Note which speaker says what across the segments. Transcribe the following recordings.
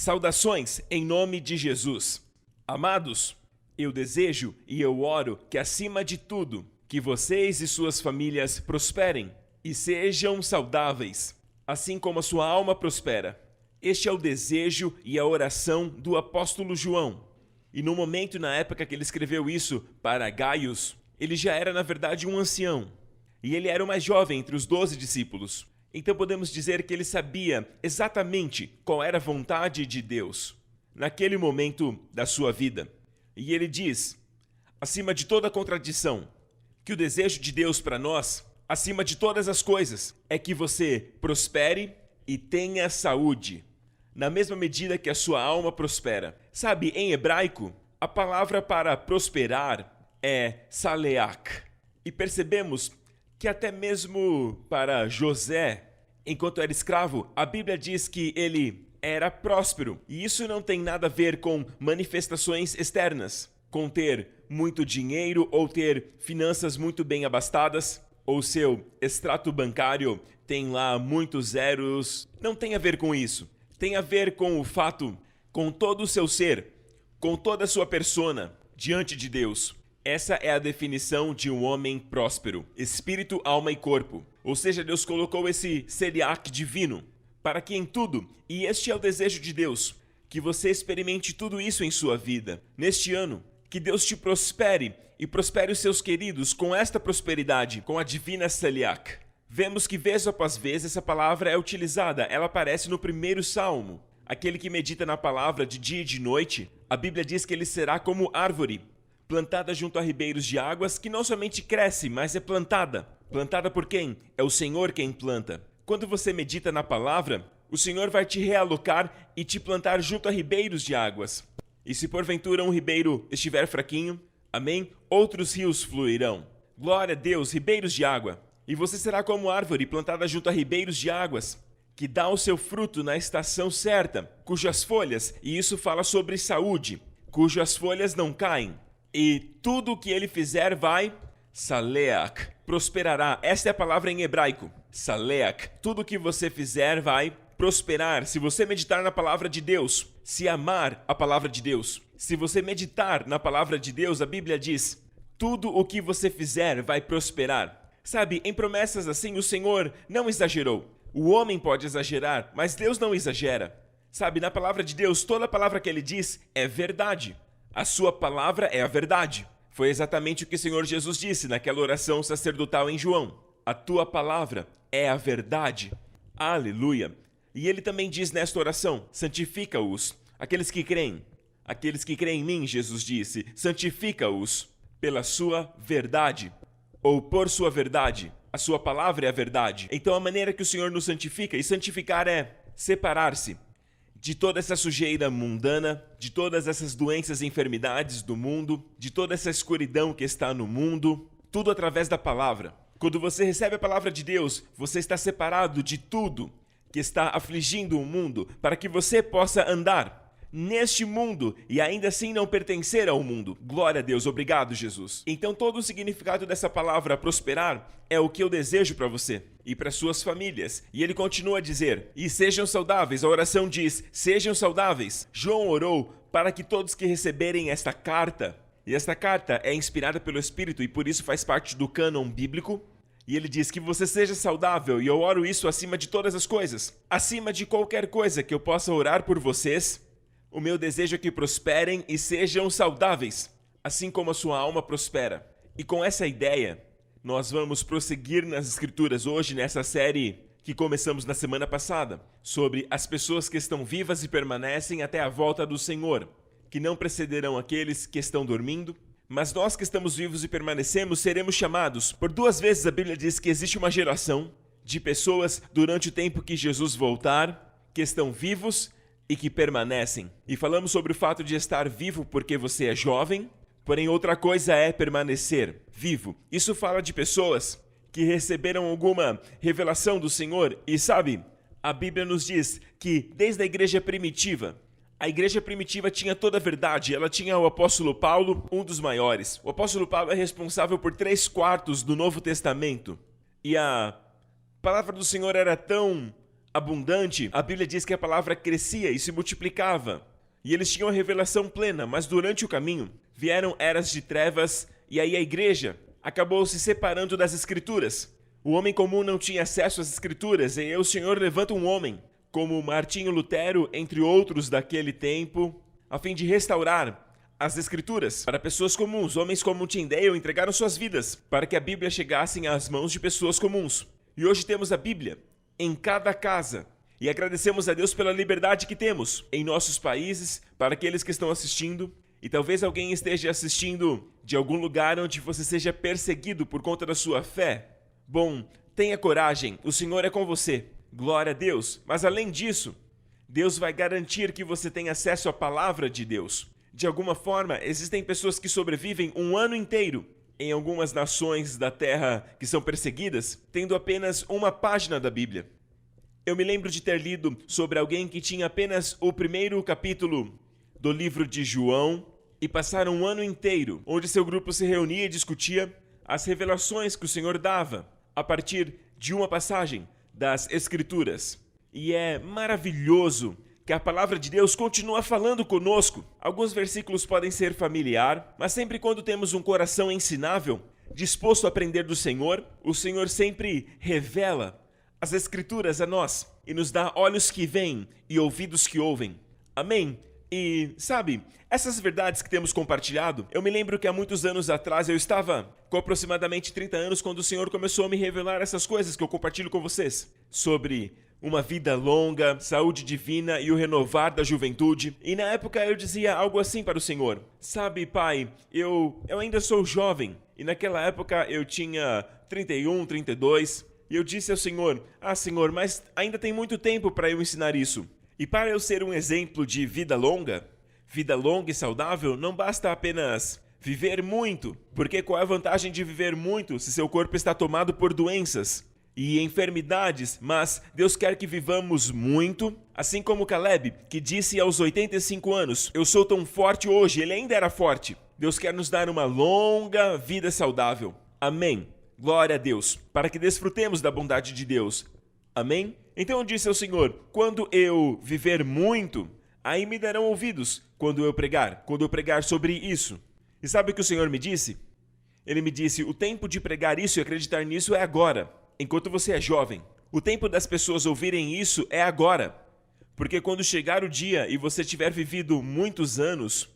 Speaker 1: Saudações em nome de Jesus. Amados, eu desejo e eu oro que acima de tudo, que vocês e suas famílias prosperem e sejam saudáveis, assim como a sua alma prospera. Este é o desejo e a oração do apóstolo João. E no momento, na época que ele escreveu isso para Gaius, ele já era, na verdade, um ancião. E ele era o mais jovem entre os 12 discípulos. Então podemos dizer que ele sabia exatamente qual era a vontade de Deus naquele momento da sua vida. E ele diz, acima de toda contradição, que o desejo de Deus para nós, acima de todas as coisas, é que você prospere e tenha saúde, na mesma medida que a sua alma prospera. Sabe, em hebraico, a palavra para prosperar é saleach. E percebemos que até mesmo para José, enquanto era escravo, a Bíblia diz que ele era próspero. E isso não tem nada a ver com manifestações externas, com ter muito dinheiro ou ter finanças muito bem abastadas, ou seu extrato bancário tem lá muitos zeros. Não tem a ver com isso. Tem a ver com o fato, com todo o seu ser, com toda a sua persona diante de Deus. Essa é a definição de um homem próspero, espírito, alma e corpo. Ou seja, Deus colocou esse seliach divino para que em tudo, e este é o desejo de Deus, que você experimente tudo isso em sua vida. Neste ano, que Deus te prospere e prospere os seus queridos com esta prosperidade, com a divina seliach. Vemos que vez após vez essa palavra é utilizada, ela aparece no primeiro salmo. Aquele que medita na palavra de dia e de noite, a Bíblia diz que ele será como árvore, plantada junto a ribeiros de águas, que não somente cresce, mas é plantada. Plantada por quem? É o Senhor quem planta. Quando você medita na palavra, o Senhor vai te realocar e te plantar junto a ribeiros de águas. E se porventura um ribeiro estiver fraquinho, amém? Outros rios fluirão. Glória a Deus, ribeiros de água. E você será como árvore plantada junto a ribeiros de águas, que dá o seu fruto na estação certa, cujas folhas, e isso fala sobre saúde, cujas folhas não caem. E tudo o que ele fizer vai, saleach, prosperará. Esta é a palavra em hebraico, saleach. Tudo o que você fizer vai prosperar. Se você meditar na palavra de Deus, se amar a palavra de Deus, se você meditar na palavra de Deus, a Bíblia diz, tudo o que você fizer vai prosperar. Sabe, em promessas assim, o Senhor não exagerou. O homem pode exagerar, mas Deus não exagera. Sabe, na palavra de Deus, toda palavra que ele diz é verdade. A sua palavra é a verdade. Foi exatamente o que o Senhor Jesus disse naquela oração sacerdotal em João. A tua palavra é a verdade. Aleluia. E ele também diz nesta oração, santifica-os, aqueles que creem. Aqueles que creem em mim, Jesus disse, santifica-os pela sua verdade, ou por sua verdade. A sua palavra é a verdade. Então a maneira que o Senhor nos santifica, e santificar é separar-se de toda essa sujeira mundana, de todas essas doenças e enfermidades do mundo, de toda essa escuridão que está no mundo, tudo através da palavra. Quando você recebe a palavra de Deus, você está separado de tudo que está afligindo o mundo, para que você possa andar neste mundo e ainda assim não pertencer ao mundo. Glória a Deus, obrigado, Jesus. Então todo o significado dessa palavra prosperar é o que eu desejo para você e para suas famílias. E ele continua a dizer, e sejam saudáveis. A oração diz, sejam saudáveis. João orou para que todos que receberem esta carta, e esta carta é inspirada pelo Espírito e por isso faz parte do cânon bíblico, e ele diz que você seja saudável, e eu oro isso acima de todas as coisas, acima de qualquer coisa que eu possa orar por vocês. O meu desejo é que prosperem e sejam saudáveis, assim como a sua alma prospera. E com essa ideia, nós vamos prosseguir nas Escrituras hoje, nessa série que começamos na semana passada, sobre as pessoas que estão vivas e permanecem até a volta do Senhor, que não precederão aqueles que estão dormindo, mas nós que estamos vivos e permanecemos seremos chamados. Por 2 vezes a Bíblia diz que existe uma geração de pessoas durante o tempo que Jesus voltar, que estão vivos e que permanecem. E falamos sobre o fato de estar vivo porque você é jovem, porém outra coisa é permanecer vivo. Isso fala de pessoas que receberam alguma revelação do Senhor. E sabe, a Bíblia nos diz que desde a igreja primitiva, a igreja primitiva tinha toda a verdade. Ela tinha o apóstolo Paulo, um dos maiores. O apóstolo Paulo é responsável por 3/4 do Novo Testamento. E a palavra do Senhor era tão abundante, a Bíblia diz que a palavra crescia e se multiplicava. E eles tinham a revelação plena, mas durante o caminho vieram eras de trevas e aí a igreja acabou se separando das Escrituras. O homem comum não tinha acesso às Escrituras, e aí o Senhor levanta um homem, como Martinho Lutero, entre outros daquele tempo, a fim de restaurar as Escrituras para pessoas comuns. Homens como Tyndale entregaram suas vidas para que a Bíblia chegasse às mãos de pessoas comuns. E hoje temos a Bíblia em cada casa. E agradecemos a Deus pela liberdade que temos em nossos países, para aqueles que estão assistindo. E talvez alguém esteja assistindo de algum lugar onde você seja perseguido por conta da sua fé. Bom, tenha coragem, o Senhor é com você. Glória a Deus. Mas além disso, Deus vai garantir que você tenha acesso à palavra de Deus. De alguma forma, existem pessoas que sobrevivem um ano inteiro em algumas nações da terra que são perseguidas, tendo apenas uma página da Bíblia. Eu me lembro de ter lido sobre alguém que tinha apenas o primeiro capítulo do livro de João e passaram um ano inteiro, onde seu grupo se reunia e discutia as revelações que o Senhor dava a partir de uma passagem das Escrituras. E é maravilhoso que a palavra de Deus continua falando conosco. Alguns versículos podem ser familiar, mas sempre quando temos um coração ensinável, disposto a aprender do Senhor, o Senhor sempre revela as Escrituras a nós e nos dá olhos que veem e ouvidos que ouvem. Amém? E, sabe, essas verdades que temos compartilhado, eu me lembro que há muitos anos atrás eu estava com aproximadamente 30 anos quando o Senhor começou a me revelar essas coisas que eu compartilho com vocês, sobre uma vida longa, saúde divina e o renovar da juventude. E na época eu dizia algo assim para o Senhor: sabe, Pai, eu ainda sou jovem. E naquela época eu tinha 31, 32. E eu disse ao Senhor: Senhor, mas ainda tem muito tempo para eu ensinar isso. E para eu ser um exemplo de vida longa e saudável, não basta apenas viver muito. Porque qual é a vantagem de viver muito se seu corpo está tomado por doenças e enfermidades? Mas Deus quer que vivamos muito, assim como Caleb, que disse aos 85 anos: eu sou tão forte hoje. Ele ainda era forte. Deus quer nos dar uma longa vida saudável. Amém. Glória a Deus, para que desfrutemos da bondade de Deus. Amém? Então eu disse ao Senhor: quando eu viver muito, aí me darão ouvidos quando eu pregar sobre isso. E sabe o que o Senhor me disse? Ele me disse: o tempo de pregar isso e acreditar nisso é agora, enquanto você é jovem. O tempo das pessoas ouvirem isso é agora, porque quando chegar o dia e você tiver vivido muitos anos,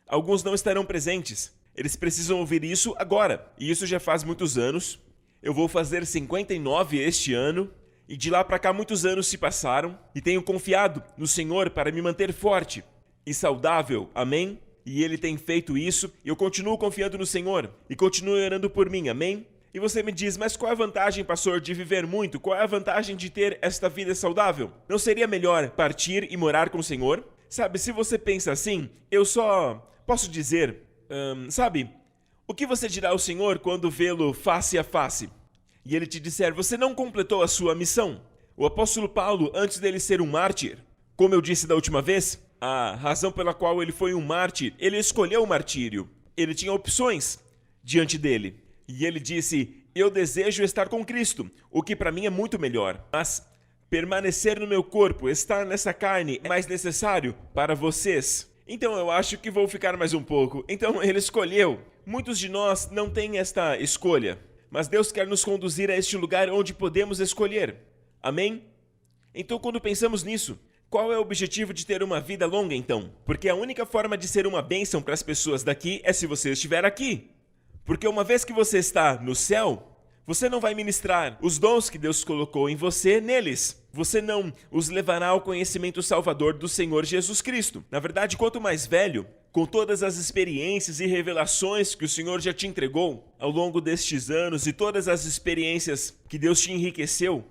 Speaker 1: alguns não estarão presentes. Eles precisam ouvir isso agora. E isso já faz muitos anos. Eu vou fazer 59 este ano. E de lá para cá muitos anos se passaram. E tenho confiado no Senhor para me manter forte e saudável. Amém? E Ele tem feito isso. E eu continuo confiando no Senhor. E continuo orando por mim. Amém? E você me diz: mas qual é a vantagem, pastor, de viver muito? Qual é a vantagem de ter esta vida saudável? Não seria melhor partir e morar com o Senhor? Sabe, se você pensa assim, eu só posso dizer... sabe, o que você dirá ao Senhor quando vê-lo face a face? E ele te disser: você não completou a sua missão. O apóstolo Paulo, antes dele ser um mártir, como eu disse da última vez, a razão pela qual ele foi um mártir, ele escolheu o martírio. Ele tinha opções diante dele. E ele disse: eu desejo estar com Cristo, o que para mim é muito melhor. Mas permanecer no meu corpo, estar nessa carne, é mais necessário para vocês. Então eu acho que vou ficar mais um pouco. Então ele escolheu. Muitos de nós não têm esta escolha, mas Deus quer nos conduzir a este lugar onde podemos escolher. Amém? Então quando pensamos nisso, qual é o objetivo de ter uma vida longa então? Porque a única forma de ser uma bênção para as pessoas daqui é se você estiver aqui. Porque uma vez que você está no céu, você não vai ministrar os dons que Deus colocou em você neles. Você não os levará ao conhecimento salvador do Senhor Jesus Cristo. Na verdade, quanto mais velho, com todas as experiências e revelações que o Senhor já te entregou ao longo destes anos e todas as experiências que Deus te enriqueceu,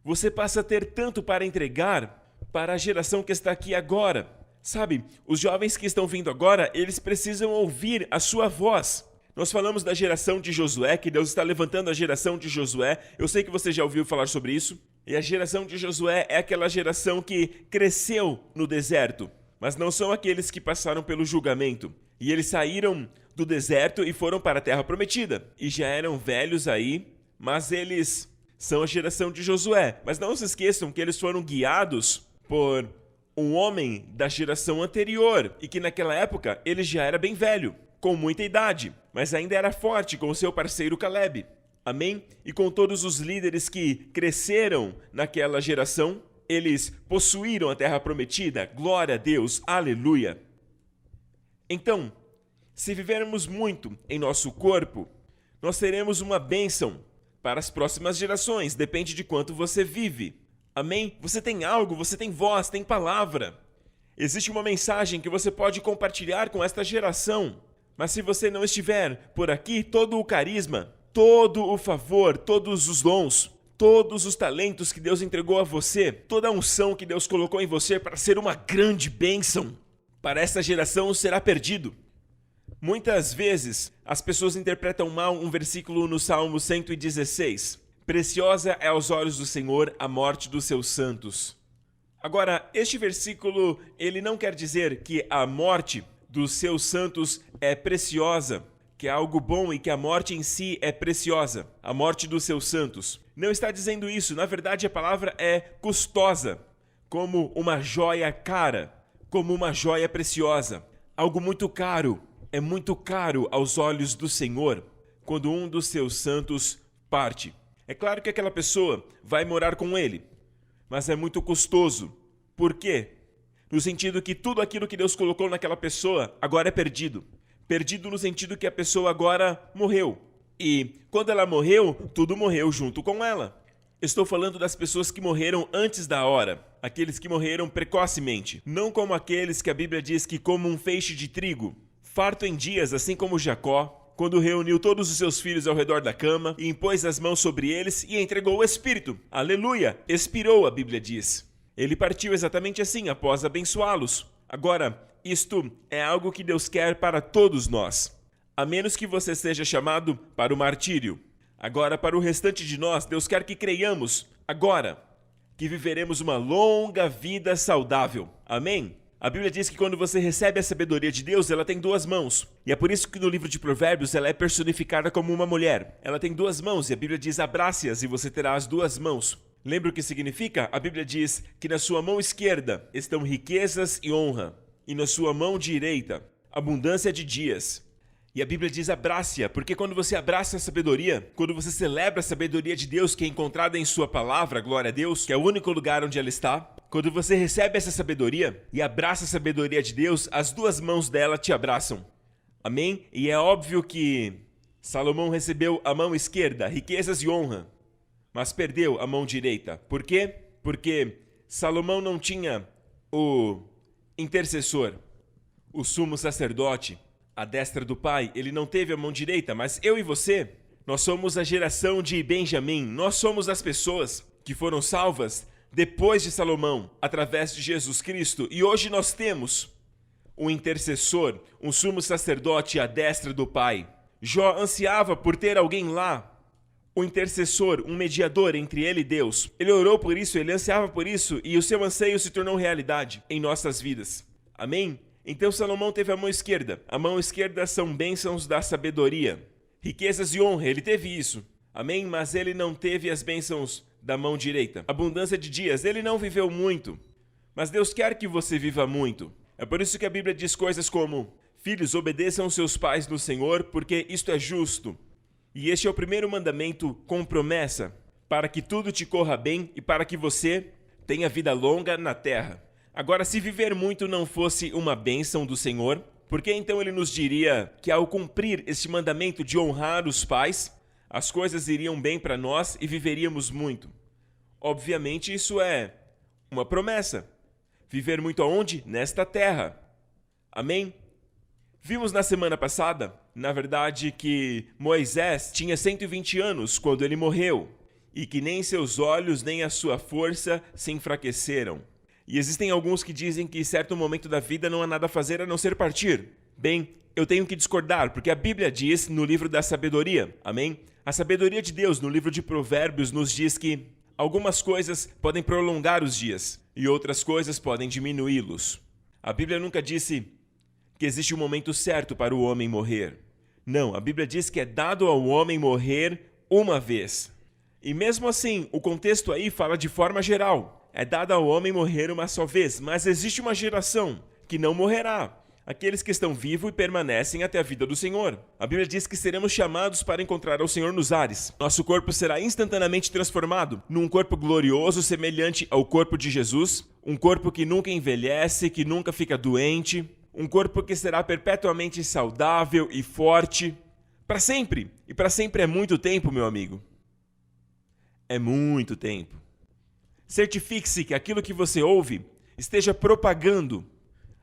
Speaker 1: você passa a ter tanto para entregar para a geração que está aqui agora. Sabe, os jovens que estão vindo agora, eles precisam ouvir a sua voz. Nós falamos da geração de Josué, que Deus está levantando a geração de Josué. Eu sei que você já ouviu falar sobre isso. E a geração de Josué é aquela geração que cresceu no deserto, mas não são aqueles que passaram pelo julgamento. E eles saíram do deserto e foram para a terra prometida. E já eram velhos aí, mas eles são a geração de Josué. Mas não se esqueçam que eles foram guiados por um homem da geração anterior e que naquela época ele já era bem velho, com muita idade, mas ainda era forte com o seu parceiro Caleb. Amém? E com todos os líderes que cresceram naquela geração, eles possuíram a terra prometida. Glória a Deus, aleluia! Então, se vivermos muito em nosso corpo, nós teremos uma bênção para as próximas gerações. Depende de quanto você vive. Amém? Você tem algo, você tem voz, tem palavra. Existe uma mensagem que você pode compartilhar com esta geração. Mas se você não estiver por aqui, todo o carisma, todo o favor, todos os dons, todos os talentos que Deus entregou a você, toda a unção que Deus colocou em você para ser uma grande bênção para esta geração será perdido. Muitas vezes as pessoas interpretam mal um versículo no Salmo 116. Preciosa é aos olhos do Senhor a morte dos seus santos. Agora, este versículo, ele não quer dizer que a morte dos seus santos é preciosa, que é algo bom e que a morte em si é preciosa, a morte dos seus santos. Não está dizendo isso, na verdade a palavra é custosa, como uma joia cara, como uma joia preciosa, algo muito caro. É muito caro aos olhos do Senhor quando um dos seus santos parte. É claro que aquela pessoa vai morar com ele, mas é muito custoso. Por quê? No sentido que tudo aquilo que Deus colocou naquela pessoa agora é perdido. Perdido no sentido que a pessoa agora morreu. E quando ela morreu, tudo morreu junto com ela. Estou falando das pessoas que morreram antes da hora, aqueles que morreram precocemente, não como aqueles que a Bíblia diz que como um feixe de trigo, farto em dias, assim como Jacó, quando reuniu todos os seus filhos ao redor da cama e impôs as mãos sobre eles e entregou o Espírito. Aleluia! Expirou, a Bíblia diz. Ele partiu exatamente assim, após abençoá-los. Agora, isto é algo que Deus quer para todos nós, a menos que você seja chamado para o martírio. Agora, para o restante de nós, Deus quer que creiamos, agora, que viveremos uma longa vida saudável. Amém? A Bíblia diz que quando você recebe a sabedoria de Deus, ela tem duas mãos. E é por isso que no livro de Provérbios ela é personificada como uma mulher. Ela tem duas mãos e a Bíblia diz: abrace-as e você terá as duas mãos. Lembra o que significa? A Bíblia diz que na sua mão esquerda estão riquezas e honra, e na sua mão direita, abundância de dias. E a Bíblia diz: abrace-a, porque quando você abraça a sabedoria, quando você celebra a sabedoria de Deus que é encontrada em sua palavra, glória a Deus, que é o único lugar onde ela está, quando você recebe essa sabedoria e abraça a sabedoria de Deus, as duas mãos dela te abraçam. Amém? E é óbvio que Salomão recebeu a mão esquerda, riquezas e honra, mas perdeu a mão direita. Por quê? Porque Salomão não tinha o intercessor, o sumo sacerdote, a destra do pai. Ele não teve a mão direita, mas eu e você, nós somos a geração de Benjamim. Nós somos as pessoas que foram salvas depois de Salomão, através de Jesus Cristo. E hoje nós temos um intercessor, um sumo sacerdote à destra do pai. Jó ansiava por ter alguém lá, um intercessor, um mediador entre ele e Deus. Ele orou por isso, ele ansiava por isso, e o seu anseio se tornou realidade em nossas vidas. Amém? Então Salomão teve a mão esquerda. A mão esquerda são bênçãos da sabedoria, riquezas e honra, ele teve isso. Amém? Mas ele não teve as bênçãos da mão direita. Abundância de dias, ele não viveu muito. Mas Deus quer que você viva muito. É por isso que a Bíblia diz coisas como: filhos, obedeçam seus pais no Senhor, porque isto é justo. E este é o primeiro mandamento com promessa, para que tudo te corra bem e para que você tenha vida longa na terra. Agora, se viver muito não fosse uma bênção do Senhor, por que então ele nos diria que ao cumprir este mandamento de honrar os pais, as coisas iriam bem para nós e viveríamos muito? Obviamente isso é uma promessa. Viver muito aonde? Nesta terra. Amém? Vimos na semana passada, na verdade, que Moisés tinha 120 anos quando ele morreu, e que nem seus olhos nem a sua força se enfraqueceram. E existem alguns que dizem que em certo momento da vida não há nada a fazer a não ser partir. Bem, eu tenho que discordar, porque a Bíblia diz no livro da sabedoria, amém? A sabedoria de Deus no livro de Provérbios nos diz que algumas coisas podem prolongar os dias e outras coisas podem diminuí-los. A Bíblia nunca disse que existe um momento certo para o homem morrer. Não, a Bíblia diz que é dado ao homem morrer uma vez. E mesmo assim, o contexto aí fala de forma geral. É dado ao homem morrer uma só vez, mas existe uma geração que não morrerá. Aqueles que estão vivos e permanecem até a vida do Senhor. A Bíblia diz que seremos chamados para encontrar ao Senhor nos ares. Nosso corpo será instantaneamente transformado num corpo glorioso, semelhante ao corpo de Jesus. Um corpo que nunca envelhece, que nunca fica doente. Um corpo que será perpetuamente saudável e forte. Para sempre. E para sempre é muito tempo, meu amigo. É muito tempo. Certifique-se que aquilo que você ouve esteja propagando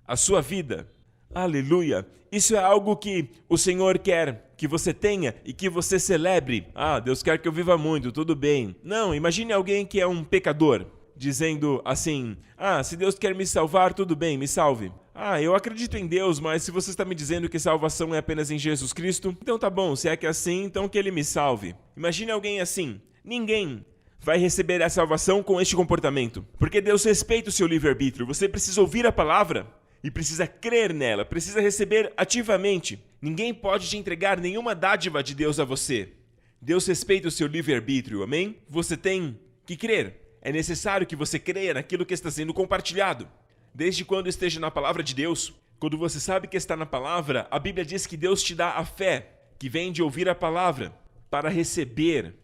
Speaker 1: a sua vida. Aleluia! Isso é algo que o Senhor quer que você tenha e que você celebre. Ah, Deus quer que eu viva muito, tudo bem. Não, imagine alguém que é um pecador, dizendo assim: ah, se Deus quer me salvar, tudo bem, me salve. Ah, eu acredito em Deus, mas se você está me dizendo que salvação é apenas em Jesus Cristo, então tá bom, se é que é assim, então que Ele me salve. Imagine alguém assim. Ninguém vai receber a salvação com este comportamento, porque Deus respeita o seu livre-arbítrio. Você precisa ouvir a palavra e precisa crer nela, precisa receber ativamente. Ninguém pode te entregar nenhuma dádiva de Deus a você. Deus respeita o seu livre-arbítrio, amém? Você tem que crer. É necessário que você creia naquilo que está sendo compartilhado. Desde quando esteja na palavra de Deus, quando você sabe que está na palavra, a Bíblia diz que Deus te dá a fé, que vem de ouvir a palavra, para receber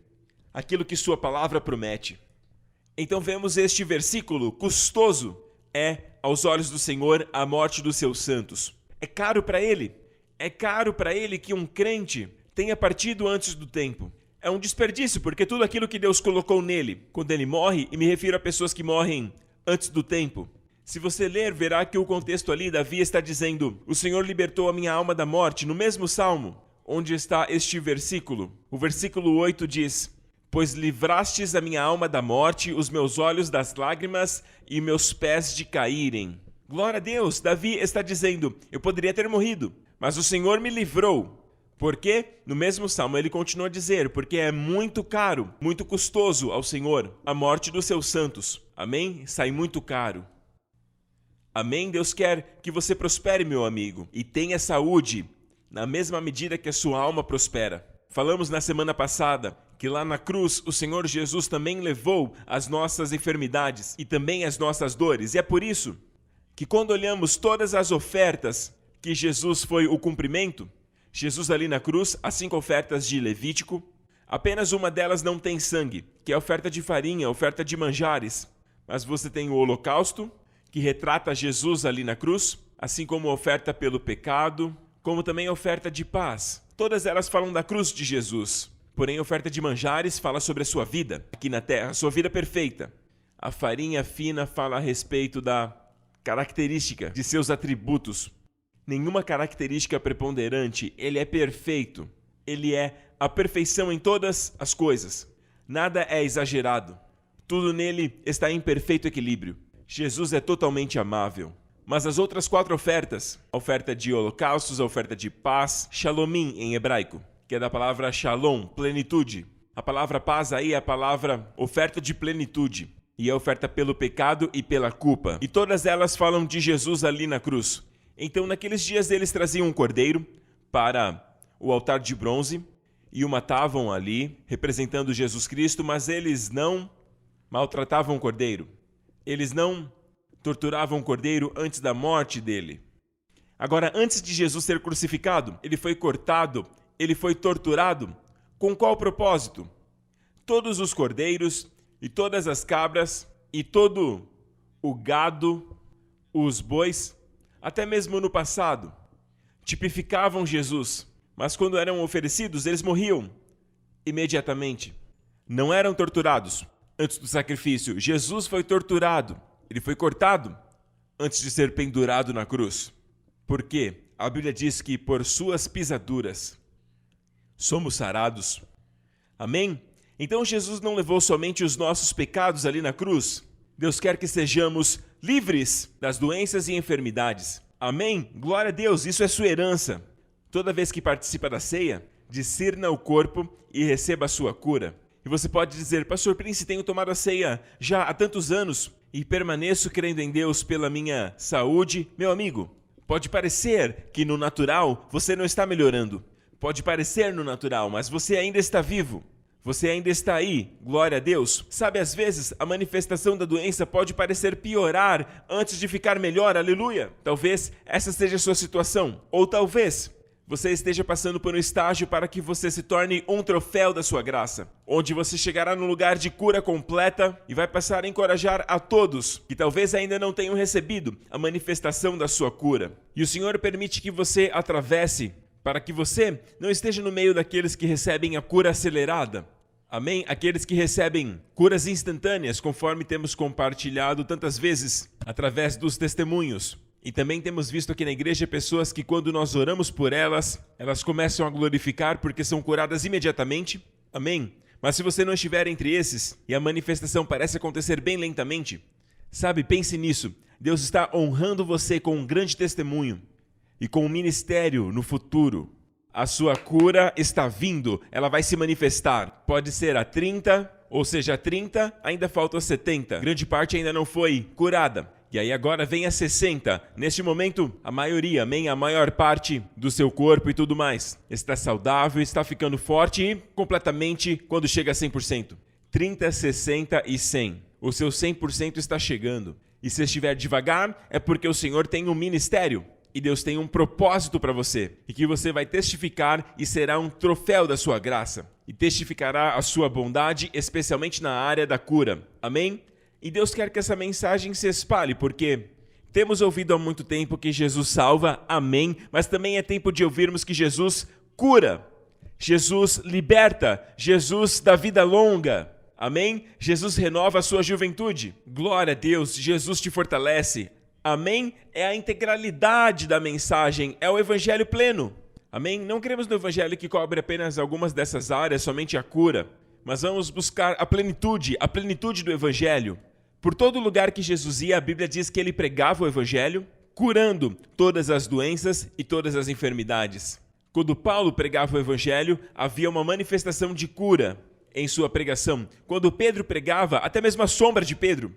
Speaker 1: aquilo que sua palavra promete. Então vemos este versículo custoso. É, aos olhos do Senhor, a morte dos seus santos. É caro para Ele. É caro para Ele que um crente tenha partido antes do tempo. É um desperdício, porque tudo aquilo que Deus colocou nele, quando ele morre, e me refiro a pessoas que morrem antes do tempo. Se você ler, verá que o contexto ali, Davi está dizendo: o Senhor libertou a minha alma da morte, no mesmo salmo, onde está este versículo. O versículo 8 diz: pois livrastes a minha alma da morte, os meus olhos das lágrimas e meus pés de caírem. Glória a Deus, Davi está dizendo: eu poderia ter morrido, mas o Senhor me livrou. Por quê? No mesmo salmo ele continua a dizer: porque é muito caro, muito custoso ao Senhor a morte dos seus santos. Amém? Sai muito caro. Amém? Deus quer que você prospere, meu amigo, e tenha saúde na mesma medida que a sua alma prospera. Falamos na semana passada que lá na cruz o Senhor Jesus também levou as nossas enfermidades e também as nossas dores. E é por isso que quando olhamos todas as ofertas que Jesus foi o cumprimento, Jesus ali na cruz, as 5 ofertas de Levítico, apenas uma delas não tem sangue, que é a oferta de farinha, a oferta de manjares. Mas você tem o holocausto, que retrata Jesus ali na cruz, assim como a oferta pelo pecado, como também a oferta de paz. Todas elas falam da cruz de Jesus. Porém, a oferta de manjares fala sobre a sua vida aqui na terra, a sua vida perfeita. A farinha fina fala a respeito da característica de seus atributos. Nenhuma característica preponderante, ele é perfeito. Ele é a perfeição em todas as coisas. Nada é exagerado. Tudo nele está em perfeito equilíbrio. Jesus é totalmente amável. Mas as outras 4 ofertas, a oferta de holocaustos, a oferta de paz, shalomim em hebraico, que é da palavra shalom, plenitude. A palavra paz aí é a palavra oferta de plenitude. E é a oferta pelo pecado e pela culpa. E todas elas falam de Jesus ali na cruz. Então, naqueles dias, eles traziam um cordeiro para o altar de bronze e o matavam ali, representando Jesus Cristo, mas eles não maltratavam o cordeiro. Eles não torturavam o cordeiro antes da morte dele. Agora, antes de Jesus ser crucificado, ele foi cortado, ele foi torturado. Com qual propósito? Todos os cordeiros e todas as cabras e todo o gado, os bois, até mesmo no passado, tipificavam Jesus. Mas quando eram oferecidos, eles morriam imediatamente. Não eram torturados antes do sacrifício. Jesus foi torturado. Ele foi cortado antes de ser pendurado na cruz. Por quê? A Bíblia diz que por suas pisaduras somos sarados. Amém? Então Jesus não levou somente os nossos pecados ali na cruz. Deus quer que sejamos livres das doenças e enfermidades. Amém? Glória a Deus, isso é sua herança. Toda vez que participa da ceia, discirna o corpo e receba a sua cura. E você pode dizer: Pastor Prince, tenho tomado a ceia já há tantos anos e permaneço crendo em Deus pela minha saúde. Meu amigo, pode parecer que no natural você não está melhorando. Pode parecer no natural, mas você ainda está vivo. Você ainda está aí, glória a Deus. Sabe, às vezes a manifestação da doença pode parecer piorar antes de ficar melhor, aleluia. Talvez essa seja a sua situação, ou talvez você esteja passando por um estágio para que você se torne um troféu da sua graça, onde você chegará num lugar de cura completa e vai passar a encorajar a todos que talvez ainda não tenham recebido a manifestação da sua cura. E o Senhor permite que você atravesse para que você não esteja no meio daqueles que recebem a cura acelerada. Amém? Aqueles que recebem curas instantâneas, conforme temos compartilhado tantas vezes através dos testemunhos. E também temos visto aqui na igreja pessoas que quando nós oramos por elas, elas começam a glorificar porque são curadas imediatamente. Amém? Mas se você não estiver entre esses e a manifestação parece acontecer bem lentamente, sabe, pense nisso. Deus está honrando você com um grande testemunho e com um ministério no futuro. A sua cura está vindo, ela vai se manifestar. Pode ser a 30, ou seja, a 30 ainda falta 70. Grande parte ainda não foi curada. E aí agora vem a 60. Neste momento, a maioria, amém, a maior parte do seu corpo e tudo mais está saudável, está ficando forte e completamente quando chega a 100%. 30, 60 e 100. O seu 100% está chegando. E se estiver devagar, é porque o Senhor tem um ministério. E Deus tem um propósito para você, e que você vai testificar e será um troféu da sua graça, e testificará a sua bondade, especialmente na área da cura. Amém? E Deus quer que essa mensagem se espalhe, porque temos ouvido há muito tempo que Jesus salva, amém, mas também é tempo de ouvirmos que Jesus cura, Jesus liberta, Jesus dá vida longa. Amém? Jesus renova a sua juventude. Glória a Deus, Jesus te fortalece. Amém? É a integralidade da mensagem, é o evangelho pleno. Amém? Não queremos no evangelho que cobre apenas algumas dessas áreas, somente a cura, mas vamos buscar a plenitude do evangelho. Por todo lugar que Jesus ia, a Bíblia diz que ele pregava o evangelho, curando todas as doenças e todas as enfermidades. Quando Paulo pregava o evangelho, havia uma manifestação de cura em sua pregação. Quando Pedro pregava, até mesmo a sombra de Pedro,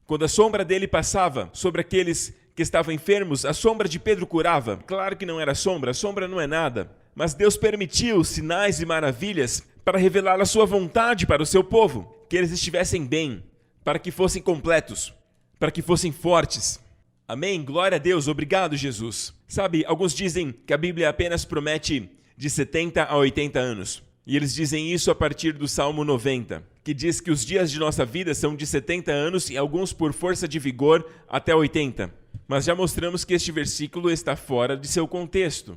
Speaker 1: quando a sombra dele passava sobre aqueles que estavam enfermos, a sombra de Pedro curava. Claro que não era sombra, a sombra não é nada. Mas Deus permitiu sinais e maravilhas para revelar a sua vontade para o seu povo. Que eles estivessem bem, para que fossem completos, para que fossem fortes. Amém? Glória a Deus, obrigado Jesus. Sabe, alguns dizem que a Bíblia apenas promete de 70 a 80 anos. E eles dizem isso a partir do Salmo 90, que diz que os dias de nossa vida são de 70 anos e alguns por força de vigor até 80. Mas já mostramos que este versículo está fora de seu contexto.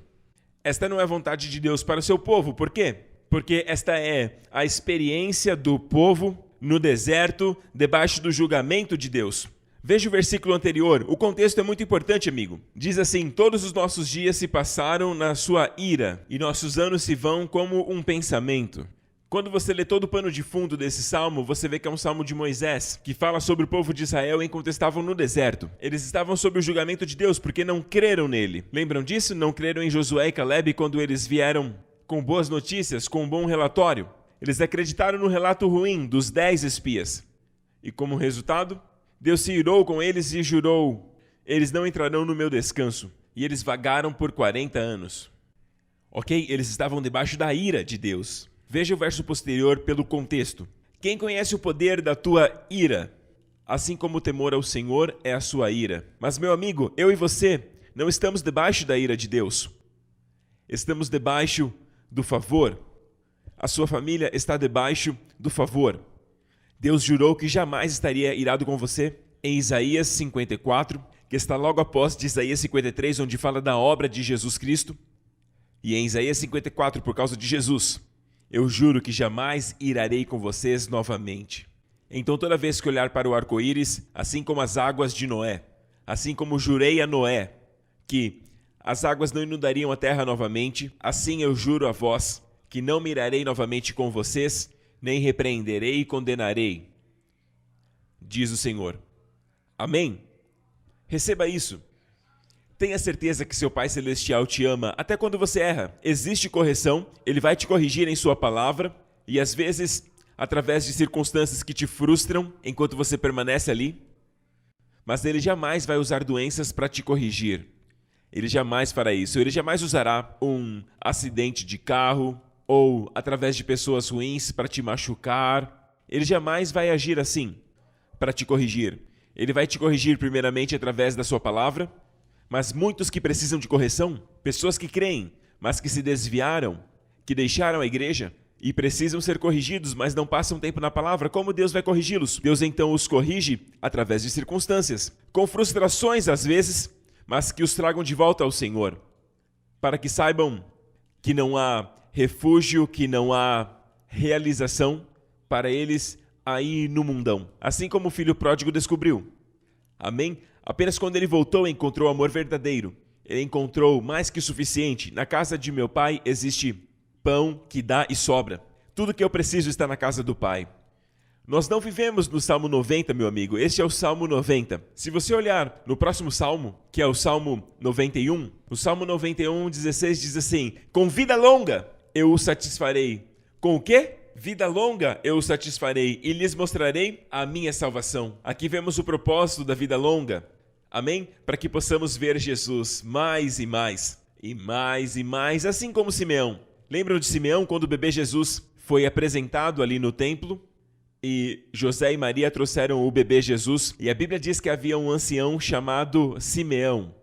Speaker 1: Esta não é a vontade de Deus para o seu povo. Por quê? Porque esta é a experiência do povo no deserto, debaixo do julgamento de Deus. Veja o versículo anterior, o contexto é muito importante, amigo. Diz assim: todos os nossos dias se passaram na sua ira, e nossos anos se vão como um pensamento. Quando você lê todo o pano de fundo desse salmo, você vê que é um salmo de Moisés, que fala sobre o povo de Israel enquanto estavam no deserto. Eles estavam sob o julgamento de Deus porque não creram nele. Lembram disso? Não creram em Josué e Caleb quando eles vieram com boas notícias, com um bom relatório. Eles acreditaram no relato ruim dos 10 espias. E como resultado, Deus se irou com eles e jurou: eles não entrarão no meu descanso. E eles vagaram por 40 anos. Ok? Eles estavam debaixo da ira de Deus. Veja o verso posterior pelo contexto. Quem conhece o poder da tua ira? Assim como o temor ao Senhor é a sua ira. Mas, meu amigo, eu e você não estamos debaixo da ira de Deus. Estamos debaixo do favor. A sua família está debaixo do favor. Deus jurou que jamais estaria irado com você. Em Isaías 54, que está logo após de Isaías 53, onde fala da obra de Jesus Cristo. E em Isaías 54, por causa de Jesus, eu juro que jamais irarei com vocês novamente. Então toda vez que olhar para o arco-íris, assim como as águas de Noé, assim como jurei a Noé que as águas não inundariam a terra novamente, assim eu juro a vós que não me irarei novamente com vocês, nem repreenderei e condenarei, diz o Senhor. Amém? Receba isso. Tenha certeza que seu Pai Celestial te ama até quando você erra. Existe correção, Ele vai te corrigir em sua palavra e às vezes através de circunstâncias que te frustram enquanto você permanece ali. Mas Ele jamais vai usar doenças para te corrigir. Ele jamais fará isso. Ele jamais usará um acidente de carro, ou através de pessoas ruins para te machucar. Ele jamais vai agir assim para te corrigir. Ele vai te corrigir primeiramente através da sua palavra, mas muitos que precisam de correção, pessoas que creem, mas que se desviaram, que deixaram a igreja e precisam ser corrigidos, mas não passam tempo na palavra, como Deus vai corrigi-los? Deus então os corrige através de circunstâncias, com frustrações às vezes, mas que os tragam de volta ao Senhor, para que saibam que não há refúgio, que não há realização para eles aí no mundão. Assim como o filho pródigo descobriu. Amém? Apenas quando ele voltou encontrou amor verdadeiro. Ele encontrou mais que suficiente. Na casa de meu pai existe pão que dá e sobra. Tudo que eu preciso está na casa do Pai. Nós não vivemos no Salmo 90, meu amigo. Este é o Salmo 90. Se você olhar no próximo Salmo, que é o Salmo 91, o Salmo 91, 16 diz assim: com vida longa eu o satisfarei. Com o quê? Vida longa eu o satisfarei e lhes mostrarei a minha salvação. Aqui vemos o propósito da vida longa. Amém? Para que possamos ver Jesus mais e mais, e mais e mais, assim como Simeão. Lembram de Simeão quando o bebê Jesus foi apresentado ali no templo? E José e Maria trouxeram o bebê Jesus. E a Bíblia diz que havia um ancião chamado Simão.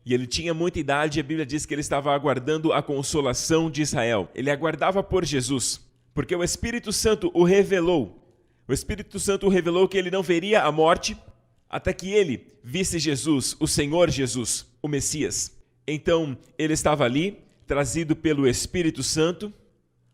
Speaker 1: E ele tinha muita idade, a Bíblia diz que ele estava aguardando a consolação de Israel. Ele aguardava por Jesus, porque o Espírito Santo o revelou. O Espírito Santo o revelou que ele não veria a morte até que ele visse Jesus, o Senhor Jesus, o Messias. Então, ele estava ali, trazido pelo Espírito Santo,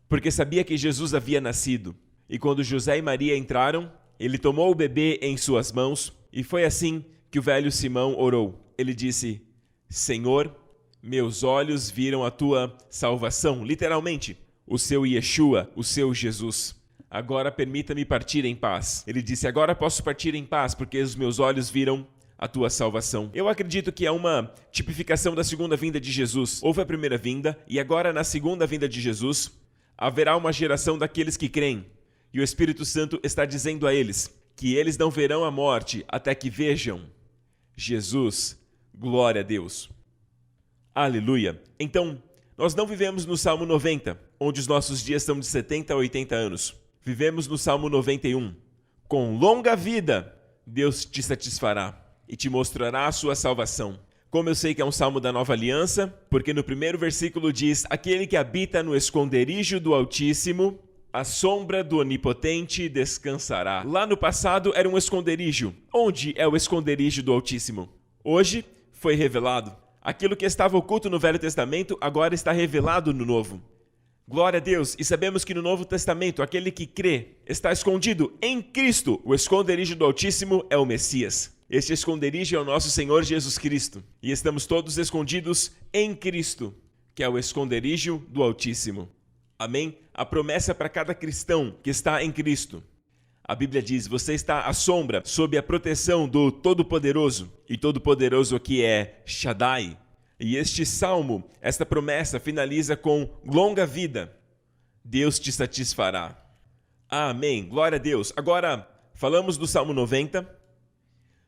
Speaker 1: porque sabia que Jesus havia nascido. E quando José e Maria entraram, ele tomou o bebê em suas mãos, e foi assim que o velho Simão orou. Ele disse: Senhor, meus olhos viram a tua salvação, literalmente, o seu Yeshua, o seu Jesus. Agora permita-me partir em paz. Ele disse: agora posso partir em paz, porque os meus olhos viram a tua salvação. Eu acredito que é uma tipificação da segunda vinda de Jesus. Houve a primeira vinda, e agora na segunda vinda de Jesus, haverá uma geração daqueles que creem. E o Espírito Santo está dizendo a eles que eles não verão a morte até que vejam Jesus. Glória a Deus. Aleluia. Então, nós não vivemos no Salmo 90, onde os nossos dias são de 70 a 80 anos. Vivemos no Salmo 91. Com longa vida, Deus te satisfará e te mostrará a sua salvação. Como eu sei que é um salmo da nova aliança, porque no primeiro versículo diz: aquele que habita no esconderijo do Altíssimo, a sombra do Onipotente descansará. Lá no passado era um esconderijo. Onde é o esconderijo do Altíssimo? Hoje foi revelado. Aquilo que estava oculto no Velho Testamento agora está revelado no Novo. Glória a Deus! E sabemos que no Novo Testamento, aquele que crê está escondido em Cristo. O esconderijo do Altíssimo é o Messias. Este esconderijo é o nosso Senhor Jesus Cristo. E estamos todos escondidos em Cristo, que é o esconderijo do Altíssimo. Amém? A promessa para cada cristão que está em Cristo. A Bíblia diz: você está à sombra, sob a proteção do Todo-Poderoso. E Todo-Poderoso aqui é Shaddai. E este salmo, esta promessa finaliza com longa vida. Deus te satisfará. Amém. Glória a Deus. Agora, falamos do Salmo 90.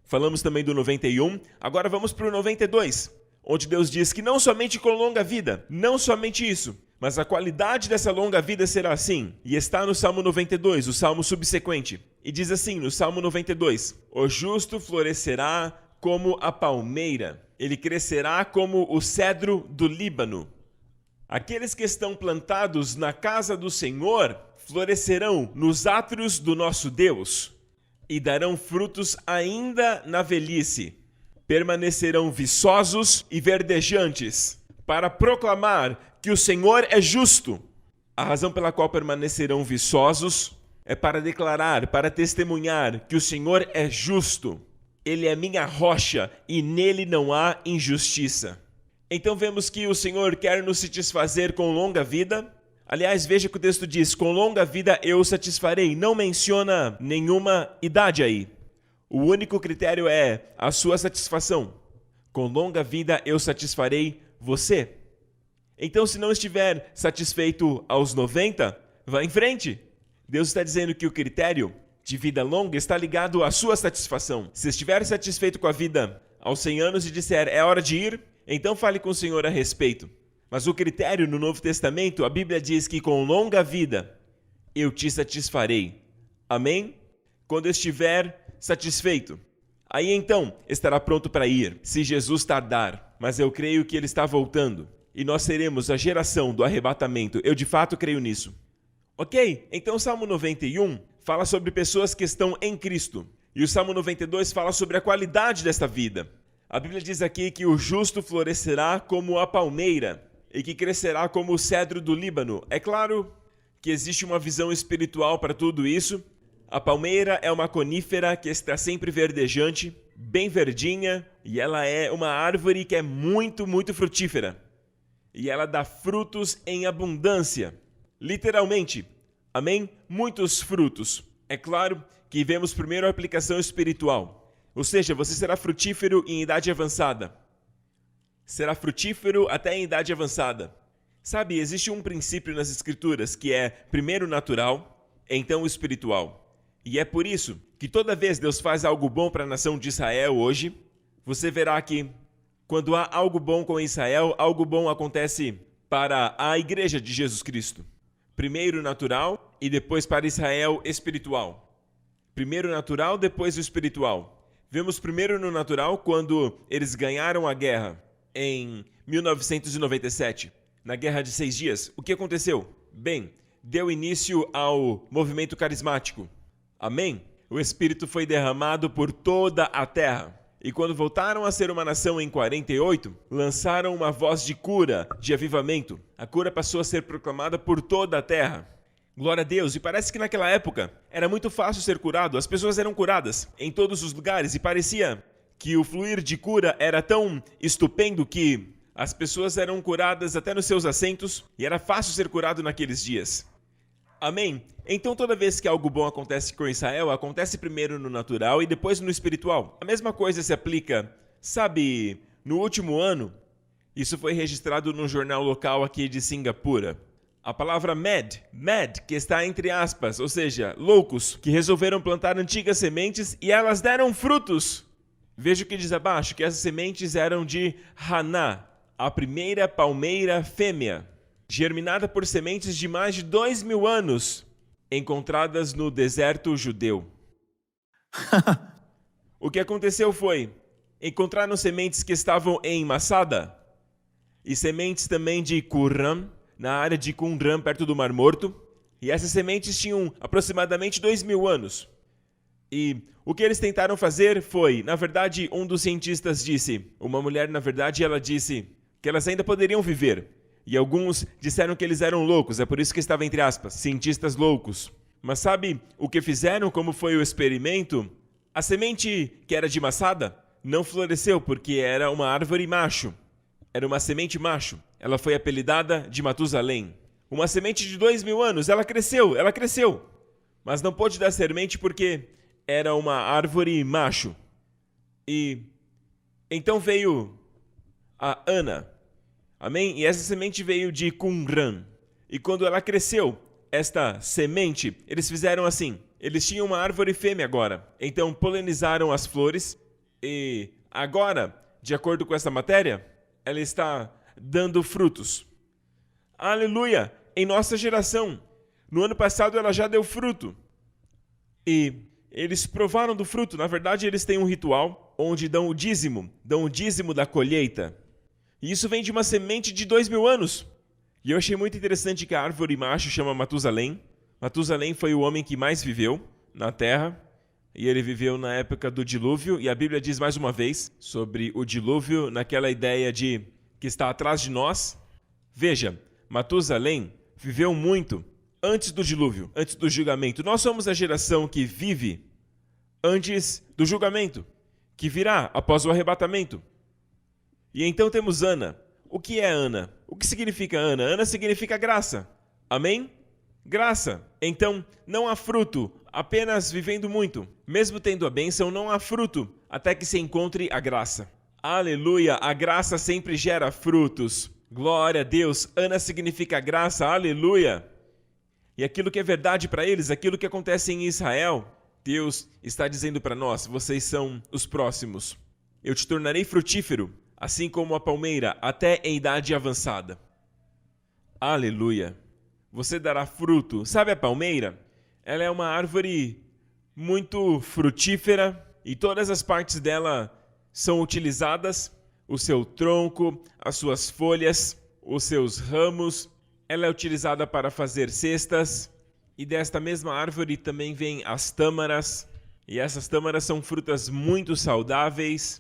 Speaker 1: Falamos também do 91. Agora vamos para o 92. Onde Deus diz que não somente com longa vida, não somente isso, mas a qualidade dessa longa vida será assim. E está no Salmo 92, o salmo subsequente. E diz assim no Salmo 92: o justo florescerá como a palmeira, ele crescerá como o cedro do Líbano. Aqueles que estão plantados na casa do Senhor florescerão nos átrios do nosso Deus e darão frutos ainda na velhice. Permanecerão viçosos e verdejantes para proclamar que o Senhor é justo. A razão pela qual permanecerão viçosos é para declarar, para testemunhar que o Senhor é justo. Ele é minha rocha e nele não há injustiça. Então vemos que o Senhor quer nos satisfazer com longa vida. Aliás, veja que o texto diz: com longa vida eu o satisfarei. Não menciona nenhuma idade aí. O único critério é a sua satisfação. Com longa vida eu satisfarei você. Então, se não estiver satisfeito aos 90, vá em frente. Deus está dizendo que o critério de vida longa está ligado à sua satisfação. Se estiver satisfeito com a vida aos 100 anos e disser: é hora de ir, então fale com o Senhor a respeito. Mas o critério no Novo Testamento, a Bíblia diz que com longa vida eu te satisfarei. Amém? Quando eu estiver satisfeito, aí então estará pronto para ir, se Jesus tardar. Mas eu creio que ele está voltando. E nós seremos a geração do arrebatamento. Eu de fato creio nisso. Ok? Então o Salmo 91 fala sobre pessoas que estão em Cristo. E o Salmo 92 fala sobre a qualidade desta vida. A Bíblia diz aqui que o justo florescerá como a palmeira e que crescerá como o cedro do Líbano. É claro que existe uma visão espiritual para tudo isso. A palmeira é uma conífera que está sempre verdejante, bem verdinha, e ela é uma árvore que é muito, muito frutífera. E ela dá frutos em abundância. Literalmente. Amém? Muitos frutos. É claro que vemos primeiro a aplicação espiritual. Ou seja, você será frutífero em idade avançada. Será frutífero até em idade avançada. Sabe, existe um princípio nas Escrituras que é primeiro natural, então espiritual. E é por isso que toda vez Deus faz algo bom para a nação de Israel hoje, você verá que quando há algo bom com Israel, algo bom acontece para a igreja de Jesus Cristo. Primeiro natural e depois para Israel espiritual. Primeiro natural, depois o espiritual. Vemos primeiro no natural quando eles ganharam a guerra em 1997, na Guerra de 6 Dias. O que aconteceu? Bem, deu início ao movimento carismático. Amém? O Espírito foi derramado por toda a terra. E quando voltaram a ser uma nação em 48, lançaram uma voz de cura, de avivamento. A cura passou a ser proclamada por toda a terra. Glória a Deus. E parece que naquela época era muito fácil ser curado. As pessoas eram curadas em todos os lugares. E parecia que o fluir de cura era tão estupendo que as pessoas eram curadas até nos seus assentos. E era fácil ser curado naqueles dias. Amém? Então toda vez que algo bom acontece com Israel, acontece primeiro no natural e depois no espiritual. A mesma coisa se aplica, sabe, no último ano. Isso foi registrado no jornal local aqui de Singapura. A palavra mad, que está entre aspas, ou seja, loucos, que resolveram plantar antigas sementes e elas deram frutos. Veja o que diz abaixo, que essas sementes eram de Haná, a primeira palmeira fêmea, germinada por sementes de mais de 2.000 anos, encontradas no deserto judeu. O que aconteceu foi, encontraram sementes que estavam em Masada e sementes também de Qumran, na área de Qumran, perto do Mar Morto, e essas sementes tinham aproximadamente 2.000 anos. E o que eles tentaram fazer foi, na verdade, um dos cientistas disse, uma mulher, na verdade, ela disse que elas ainda poderiam viver. E alguns disseram que eles eram loucos, é por isso que estava entre aspas, cientistas loucos. Mas sabe o que fizeram, como foi o experimento? A semente que era de Masada não floresceu porque era uma árvore macho. Era uma semente macho. Ela foi apelidada de Matusalém. Uma semente de 2.000 anos, ela cresceu. Mas não pôde dar semente porque era uma árvore macho. E então veio a Ana. Amém? E essa semente veio de Qumran. E quando ela cresceu, esta semente, eles fizeram assim. Eles tinham uma árvore fêmea agora. Então polinizaram as flores. E agora, de acordo com essa matéria, ela está dando frutos. Aleluia! Em nossa geração. No ano passado ela já deu fruto. E eles provaram do fruto. Na verdade, eles têm um ritual onde dão o dízimo da colheita. E isso vem de uma semente de 2.000 anos. E eu achei muito interessante que a árvore macho chama Matusalém. Matusalém foi o homem que mais viveu na terra. E ele viveu na época do dilúvio. E a Bíblia diz mais uma vez sobre o dilúvio, naquela ideia de que está atrás de nós. Veja, Matusalém viveu muito antes do dilúvio, antes do julgamento. Nós somos a geração que vive antes do julgamento, que virá após o arrebatamento. E então temos Ana. O que é Ana? O que significa Ana? Ana significa graça. Amém? Graça. Então, não há fruto, apenas vivendo muito. Mesmo tendo a bênção, não há fruto, até que se encontre a graça. Aleluia! A graça sempre gera frutos. Glória a Deus! Ana significa graça. Aleluia! E aquilo que é verdade para eles, aquilo que acontece em Israel, Deus está dizendo para nós, vocês são os próximos. Eu te tornarei frutífero, assim como a palmeira, até em idade avançada. Aleluia! Você dará fruto. Sabe a palmeira? Ela é uma árvore muito frutífera e todas as partes dela são utilizadas. O seu tronco, as suas folhas, os seus ramos. Ela é utilizada para fazer cestas. E desta mesma árvore também vêm as tâmaras. E essas tâmaras são frutas muito saudáveis.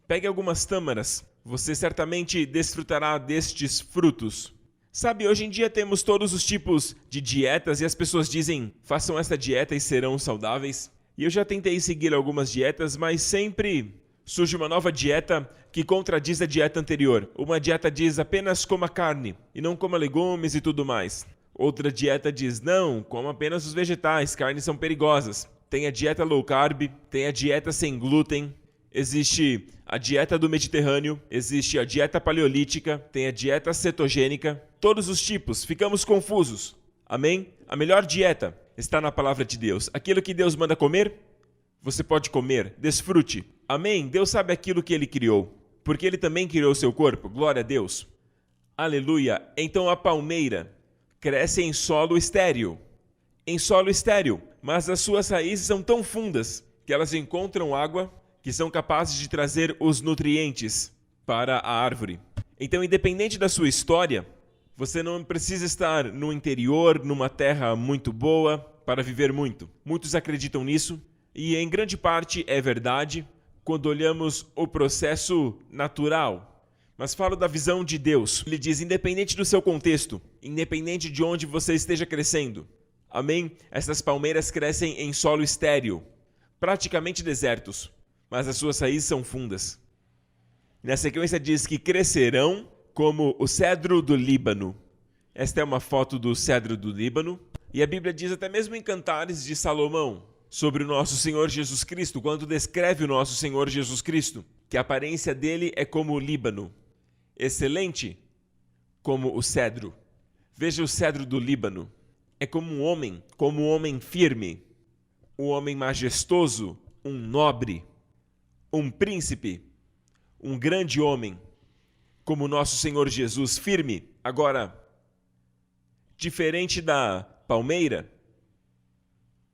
Speaker 1: Pegue algumas tâmaras. Você certamente desfrutará destes frutos. Sabe, hoje em dia temos todos os tipos de dietas e as pessoas dizem, façam esta dieta e serão saudáveis. E eu já tentei seguir algumas dietas, mas sempre surge uma nova dieta que contradiz a dieta anterior. Uma dieta diz apenas coma carne e não coma legumes e tudo mais. Outra dieta diz não, coma apenas os vegetais, carnes são perigosas. Tem a dieta low carb, tem a dieta sem glúten. Existe a dieta do Mediterrâneo, existe a dieta paleolítica, tem a dieta cetogênica, todos os tipos, ficamos confusos. Amém? A melhor dieta está na palavra de Deus. Aquilo que Deus manda comer, você pode comer, desfrute. Amém? Deus sabe aquilo que Ele criou, porque Ele também criou o seu corpo, glória a Deus. Aleluia! Então a palmeira cresce em solo estéril. Em solo estéril, mas as suas raízes são tão fundas que elas encontram água que são capazes de trazer os nutrientes para a árvore. Então, independente da sua história, você não precisa estar no interior, numa terra muito boa, para viver muito. Muitos acreditam nisso, e em grande parte é verdade, quando olhamos o processo natural. Mas falo da visão de Deus. Ele diz, independente do seu contexto, independente de onde você esteja crescendo. Amém? Essas palmeiras crescem em solo estéril, praticamente desertos. Mas as suas raízes são fundas. Na sequência diz que crescerão como o cedro do Líbano. Esta é uma foto do cedro do Líbano. E a Bíblia diz até mesmo em Cantares de Salomão, sobre o nosso Senhor Jesus Cristo, quando descreve o nosso Senhor Jesus Cristo, que a aparência dele é como o Líbano, excelente como o cedro. Veja o cedro do Líbano. É como um homem firme, um homem majestoso, um nobre, um príncipe, um grande homem, como nosso Senhor Jesus, firme. Agora, diferente da palmeira,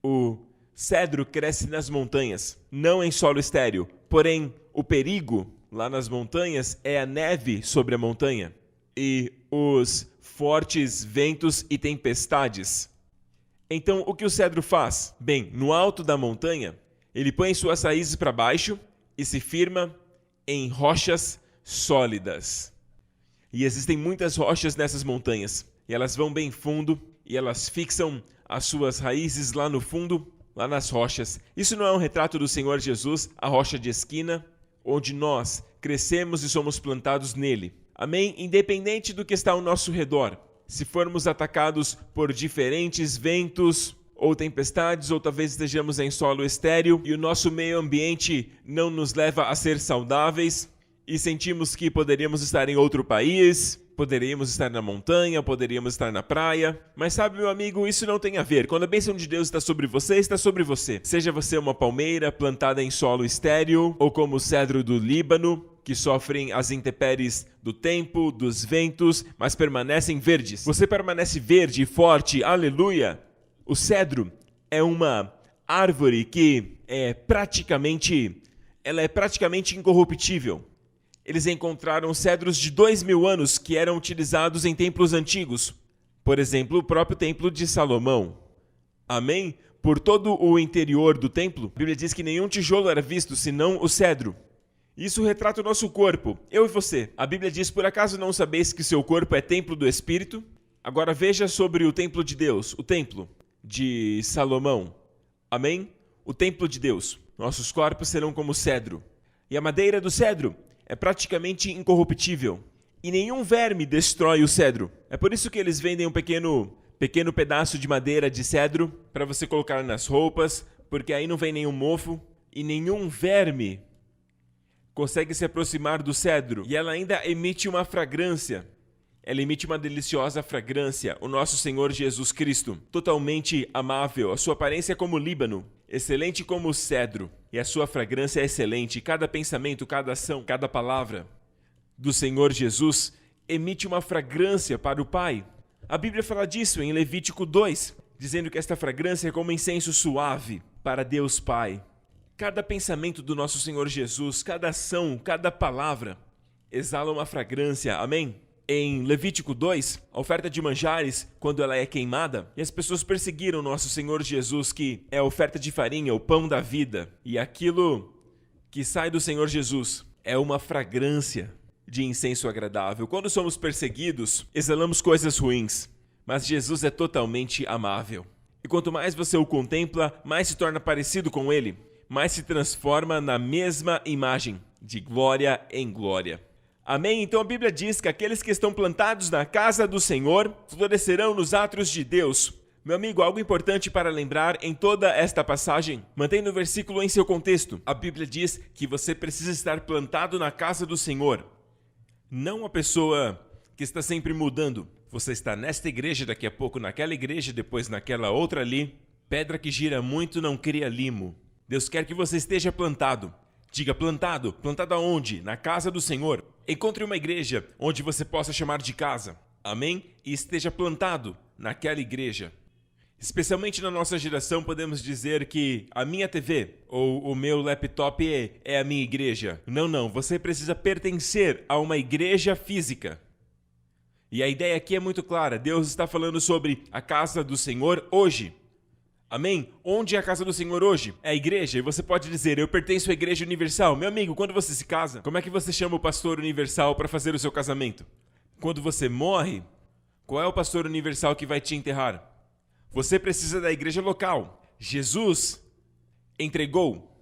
Speaker 1: o cedro cresce nas montanhas, não em solo estéril. Porém, o perigo lá nas montanhas é a neve sobre a montanha e os fortes ventos e tempestades. Então, o que o cedro faz? Bem, no alto da montanha, ele põe suas raízes para baixo e se firma em rochas sólidas. E existem muitas rochas nessas montanhas. E elas vão bem fundo e elas fixam as suas raízes lá no fundo, lá nas rochas. Isso não é um retrato do Senhor Jesus, a rocha de esquina, onde nós crescemos e somos plantados nele. Amém? Independente do que está ao nosso redor. Se formos atacados por diferentes ventos ou tempestades, ou talvez estejamos em solo estéril e o nosso meio ambiente não nos leva a ser saudáveis e sentimos que poderíamos estar em outro país, poderíamos estar na montanha, poderíamos estar na praia. Mas sabe, meu amigo, isso não tem a ver. Quando a bênção de Deus está sobre você, está sobre você. Seja você uma palmeira plantada em solo estéril ou como o cedro do Líbano, que sofrem as intempéries do tempo, dos ventos, mas permanecem verdes. Você permanece verde e forte, aleluia! O cedro é uma árvore que é praticamente incorruptível. Eles encontraram cedros de 2000 anos que eram utilizados em templos antigos. Por exemplo, o próprio templo de Salomão. Amém? Por todo o interior do templo, a Bíblia diz que nenhum tijolo era visto, senão o cedro. Isso retrata o nosso corpo, eu e você. A Bíblia diz, por acaso não sabeis que seu corpo é templo do Espírito? Agora veja sobre o templo de Deus, o templo de Salomão. Amém? O templo de Deus. Nossos corpos serão como cedro. E a madeira do cedro é praticamente incorruptível. E nenhum verme destrói o cedro. É por isso que eles vendem um pequeno pedaço de madeira de cedro para você colocar nas roupas, porque aí não vem nenhum mofo e nenhum verme consegue se aproximar do cedro. E ela ainda emite uma fragrância. Ela emite uma deliciosa fragrância, o nosso Senhor Jesus Cristo, totalmente amável, a sua aparência é como o Líbano, excelente como o cedro, e a sua fragrância é excelente. Cada pensamento, cada ação, cada palavra do Senhor Jesus emite uma fragrância para o Pai. A Bíblia fala disso em Levítico 2, dizendo que esta fragrância é como incenso suave para Deus Pai. Cada pensamento do nosso Senhor Jesus, cada ação, cada palavra, exala uma fragrância, amém? Em Levítico 2, a oferta de manjares, quando ela é queimada, e as pessoas perseguiram nosso Senhor Jesus, que é a oferta de farinha, o pão da vida, e aquilo que sai do Senhor Jesus é uma fragrância de incenso agradável. Quando somos perseguidos, exalamos coisas ruins, mas Jesus é totalmente amável. E quanto mais você o contempla, mais se torna parecido com ele, mais se transforma na mesma imagem, de glória em glória. Amém? Então a Bíblia diz que aqueles que estão plantados na casa do Senhor florescerão nos átrios de Deus. Meu amigo, algo importante para lembrar em toda esta passagem, mantenha o versículo em seu contexto. A Bíblia diz que você precisa estar plantado na casa do Senhor. Não uma pessoa que está sempre mudando. Você está nesta igreja, daqui a pouco naquela igreja, depois naquela outra ali. Pedra que gira muito não cria limo. Deus quer que você esteja plantado. Diga plantado. Plantado aonde? Na casa do Senhor. Encontre uma igreja onde você possa chamar de casa. Amém? E esteja plantado naquela igreja. Especialmente na nossa geração, podemos dizer que a minha TV ou o meu laptop é a minha igreja. Não. Você precisa pertencer a uma igreja física. E a ideia aqui é muito clara. Deus está falando sobre a casa do Senhor hoje. Amém? Onde é a casa do Senhor hoje? É a igreja. E você pode dizer, eu pertenço à Igreja Universal. Meu amigo, quando você se casa, como é que você chama o pastor universal para fazer o seu casamento? Quando você morre, qual é o pastor universal que vai te enterrar? Você precisa da igreja local. Jesus entregou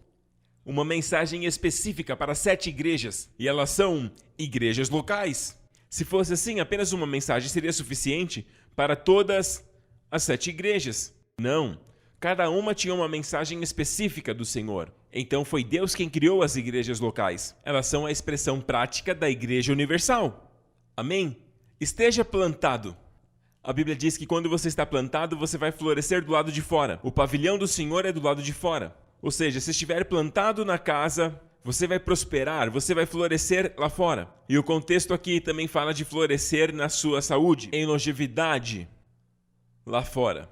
Speaker 1: uma mensagem específica para 7 igrejas. E elas são igrejas locais. Se fosse assim, apenas uma mensagem seria suficiente para todas as 7 igrejas. Não. Cada uma tinha uma mensagem específica do Senhor. Então foi Deus quem criou as igrejas locais. Elas são a expressão prática da Igreja Universal. Amém? Esteja plantado. A Bíblia diz que quando você está plantado, você vai florescer do lado de fora. O pavilhão do Senhor é do lado de fora. Ou seja, se estiver plantado na casa, você vai prosperar, você vai florescer lá fora. E o contexto aqui também fala de florescer na sua saúde, em longevidade, lá fora.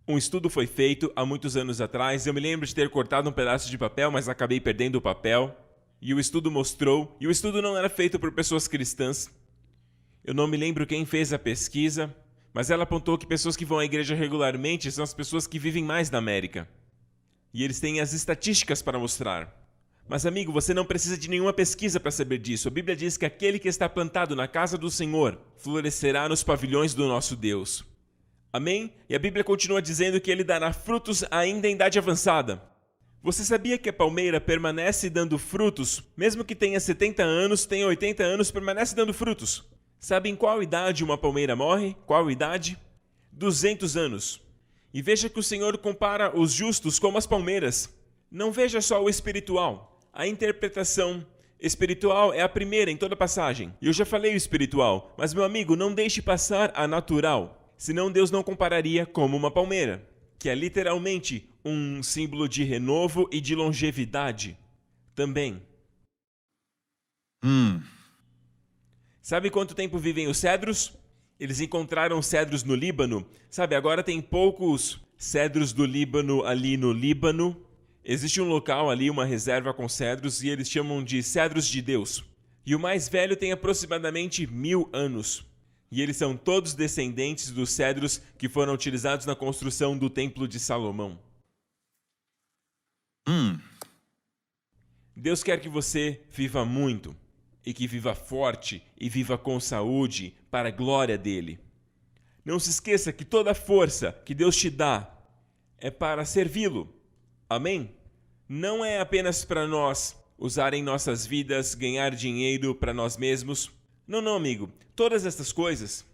Speaker 1: Um estudo foi feito há muitos anos atrás. Eu me lembro de ter cortado um pedaço de papel, mas acabei perdendo o papel. E o estudo mostrou, e o estudo não era feito por pessoas cristãs. Eu não me lembro quem fez a pesquisa, mas ela apontou que pessoas que vão à igreja regularmente são as pessoas que vivem mais na América. E eles têm as estatísticas para mostrar. Mas amigo, você não precisa de nenhuma pesquisa para saber disso. A Bíblia diz que aquele que está plantado na casa do Senhor florescerá nos pavilhões do nosso Deus. Amém? E a Bíblia continua dizendo que ele dará frutos ainda em idade avançada. Você sabia que a palmeira permanece dando frutos, mesmo que tenha 70 anos, tenha 80 anos, permanece dando frutos? Sabe em qual idade uma palmeira morre? Qual idade? 200 anos. E veja que o Senhor compara os justos como as palmeiras. Não veja só o espiritual. A interpretação espiritual é a primeira em toda a passagem. E eu já falei o espiritual, mas meu amigo, não deixe passar a natural. Senão Deus não compararia como uma palmeira, que é literalmente um símbolo de renovo e de longevidade também. Sabe quanto tempo vivem os cedros? Eles encontraram cedros no Líbano. Sabe, agora tem poucos cedros do Líbano ali no Líbano. Existe um local ali, uma reserva com cedros, e eles chamam de cedros de Deus. E o mais velho tem aproximadamente 1000 anos. E eles são todos descendentes dos cedros que foram utilizados na construção do Templo de Salomão. Deus quer que você viva muito, e que viva forte, e viva com saúde, para a glória dele. Não se esqueça que toda a força que Deus te dá é para servi-lo. Amém? Não é apenas para nós usar em nossas vidas, ganhar dinheiro para nós mesmos. Não, amigo. Todas estas coisas